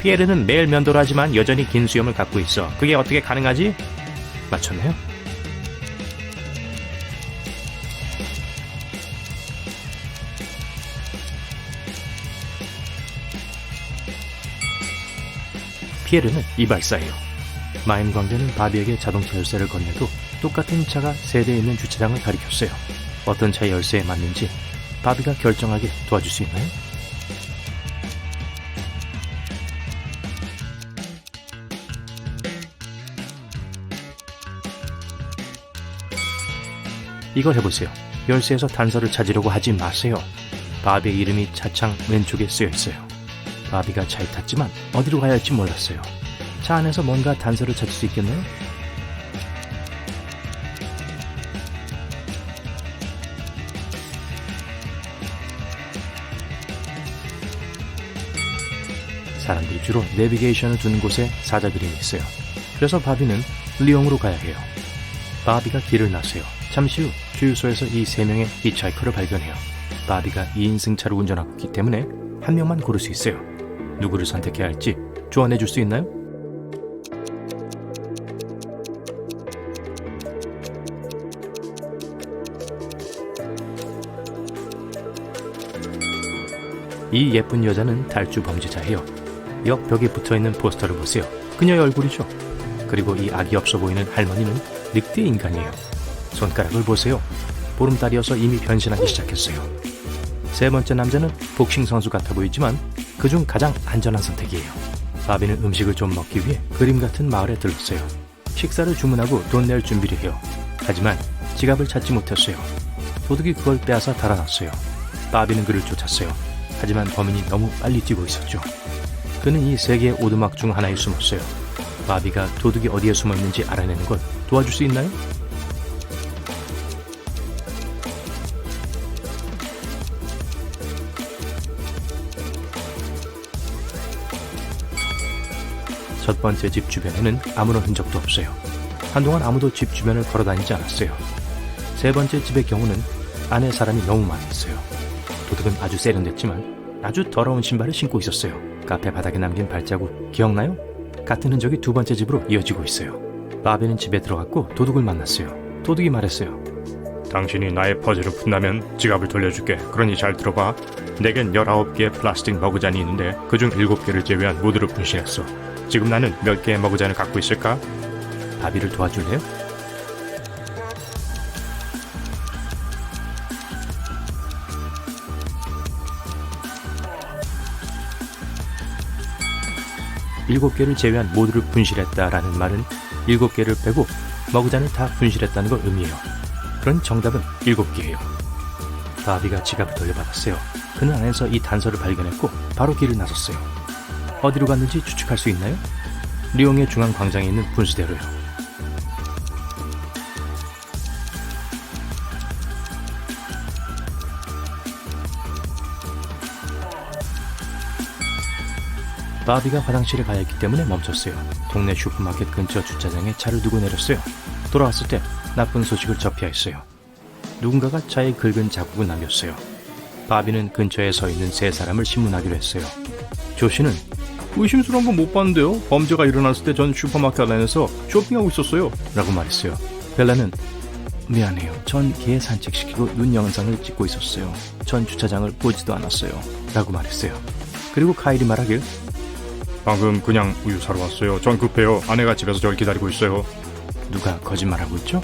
Speaker 4: 피에르는 매일 면도를 하지만 여전히 긴 수염을 갖고 있어. 그게 어떻게 가능하지? 맞췄나요? 피에르는 이발사예요. 마임 광대는 바비에게 자동차 열쇠를 건네도 똑같은 차가 3대 있는 주차장을 가리켰어요. 어떤 차 열쇠에 맞는지 바비가 결정하게 도와줄 수 있나요? 이걸 해보세요. 열쇠에서 단서를 찾으려고 하지 마세요. 바비의 이름이 차창 왼쪽에 쓰여 있어요. 바비가 차에 탔지만 어디로 가야 할지 몰랐어요. 차 안에서 뭔가 단서를 찾을 수 있겠나요? 사람들이 주로 내비게이션을 두는 곳에 사자 그림이 있어요. 그래서 바비는 리옹으로 가야 해요. 바비가 길을 나서요. 잠시 후 주유소에서 이 세 명의 히치하이커를 발견해요. 바비가 2인승차를 운전하고 있기 때문에 한 명만 고를 수 있어요. 누구를 선택해야 할지 조언해 줄 수 있나요? 이 예쁜 여자는 달주 범죄자예요. 역 벽에 붙어있는 포스터를 보세요. 그녀의 얼굴이죠. 그리고 이 악이 없어 보이는 할머니는 늑대 인간이에요. 손가락을 보세요. 보름달이어서 이미 변신하기 시작했어요. 세 번째 남자는 복싱 선수 같아 보이지만 그중 가장 안전한 선택이에요. 바비는 음식을 좀 먹기 위해 그림 같은 마을에 들렀어요. 식사를 주문하고 돈 낼 준비를 해요. 하지만 지갑을 찾지 못했어요. 도둑이 그걸 빼앗아 달아났어요. 바비는 그를 쫓았어요. 하지만 범인이 너무 빨리 뛰고 있었죠. 그는 이 세 개의 오두막 중 하나에 숨었어요. 바비가 도둑이 어디에 숨어있는지 알아내는 걸 도와줄 수 있나요? 첫 번째 집 주변에는 아무런 흔적도 없어요. 한동안 아무도 집 주변을 걸어다니지 않았어요. 세 번째 집의 경우는 안에 사람이 너무 많이 있어요. 도둑은 아주 세련됐지만 아주 더러운 신발을 신고 있었어요. 카페 바닥에 남긴 발자국 기억나요? 같은 흔적이 두 번째 집으로 이어지고 있어요. 바비는 집에 들어갔고 도둑을 만났어요. 도둑이 말했어요.
Speaker 3: 당신이 나의 퍼즐을 푼다면 지갑을 돌려줄게. 그러니 잘 들어봐. 내겐 19개의 플라스틱 머그잔이 있는데 그중 7개를 제외한 모두를 분실했어. 지금 나는 몇 개의 머그잔을 갖고 있을까?
Speaker 4: 바비를 도와줄래요? 일곱 개를 제외한 모두를 분실했다라는 말은 7개를 빼고 머그잔을 다 분실했다는 걸 의미해요. 그런 정답은 7개예요. 바비가 지갑을 돌려받았어요. 그는 안에서 이 단서를 발견했고 바로 길을 나섰어요. 어디로 갔는지 추측할 수 있나요? 리옹의 중앙 광장에 있는 분수대로요. 바비가 화장실에 가야 했기 때문에 멈췄어요. 동네 슈퍼마켓 근처 주차장에 차를 두고 내렸어요. 돌아왔을 때 나쁜 소식을 접해야 했어요. 누군가가 차에 긁은 자국을 남겼어요. 바비는 근처에 서 있는 세 사람을 신문하기로 했어요. 조씨는 의심스러운 건 못 봤는데요. 범죄가 일어났을 때 전 슈퍼마켓 안에서 쇼핑하고 있었어요. 라고 말했어요. 벨라는 미안해요. 전 개 산책시키고 눈 영상을 찍고 있었어요. 전 주차장을 보지도 않았어요. 라고 말했어요. 그리고 카일이 말하길
Speaker 3: 방금 그냥 우유 사러 왔어요. 전 급해요. 아내가 집에서 절 기다리고 있어요.
Speaker 4: 누가 거짓말하고 있죠?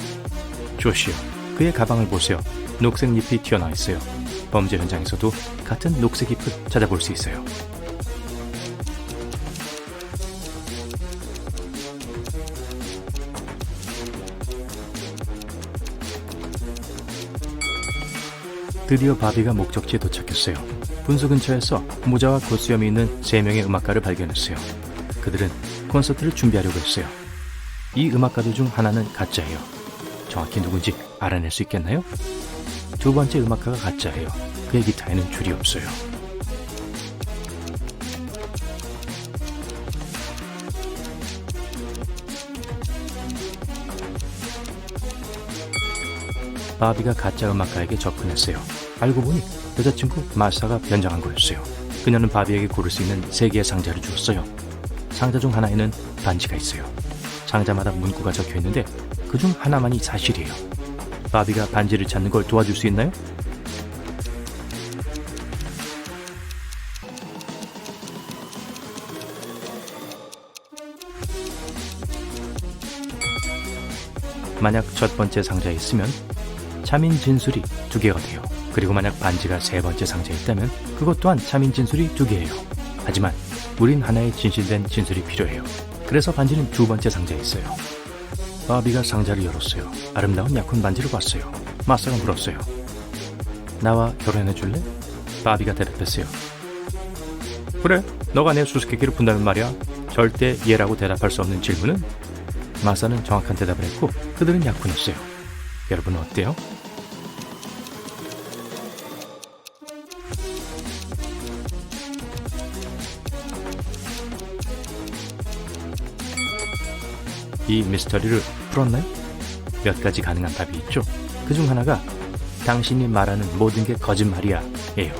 Speaker 4: 조시요. 그의 가방을 보세요. 녹색 잎이 튀어나와 있어요. 범죄 현장에서도 같은 녹색 잎을 찾아볼 수 있어요. 드디어 바비가 목적지에 도착했어요. 분수 근처에서 모자와 콧수염이 있는 3명의 음악가를 발견했어요. 그들은 콘서트를 준비하려고 했어요. 이 음악가들 중 하나는 가짜예요. 정확히 누군지 알아낼 수 있겠나요? 두 번째 음악가가 가짜예요. 그의 기타에는 줄이 없어요. 바비가 가짜 음악가에게 접근했어요. 알고 보니 여자친구 마사가 변장한 거였어요. 그녀는 바비에게 고를 수 있는 3개의 상자를 주었어요. 상자 중 하나에는 반지가 있어요. 상자마다 문구가 적혀있는데 그중 하나만이 사실이에요. 바비가 반지를 찾는 걸 도와줄 수 있나요? 만약 첫 번째 상자에 있으면 차민 진술이 2개가 돼요. 그리고 만약 반지가 세 번째 상자에 있다면 그것 또한 차민 진술이 2개예요. 하지만 우린 하나의 진실된 진술이 필요해요. 그래서 반지는 두 번째 상자에 있어요. 바비가 상자를 열었어요. 아름다운 약혼 반지를 봤어요. 마사가 물었어요. 나와 결혼해 줄래? 바비가 대답했어요. 그래, 너가 내 수수께끼를 푼다면 말이야. 절대 예라고 대답할 수 없는 질문은? 마사는 정확한 대답을 했고 그들은 약혼했어요. 여러분은 어때요? 이 미스터리를 풀었나요? 몇 가지 가능한 답이 있죠. 그중 하나가 당신이 말하는 모든 게 거짓말이야 예요.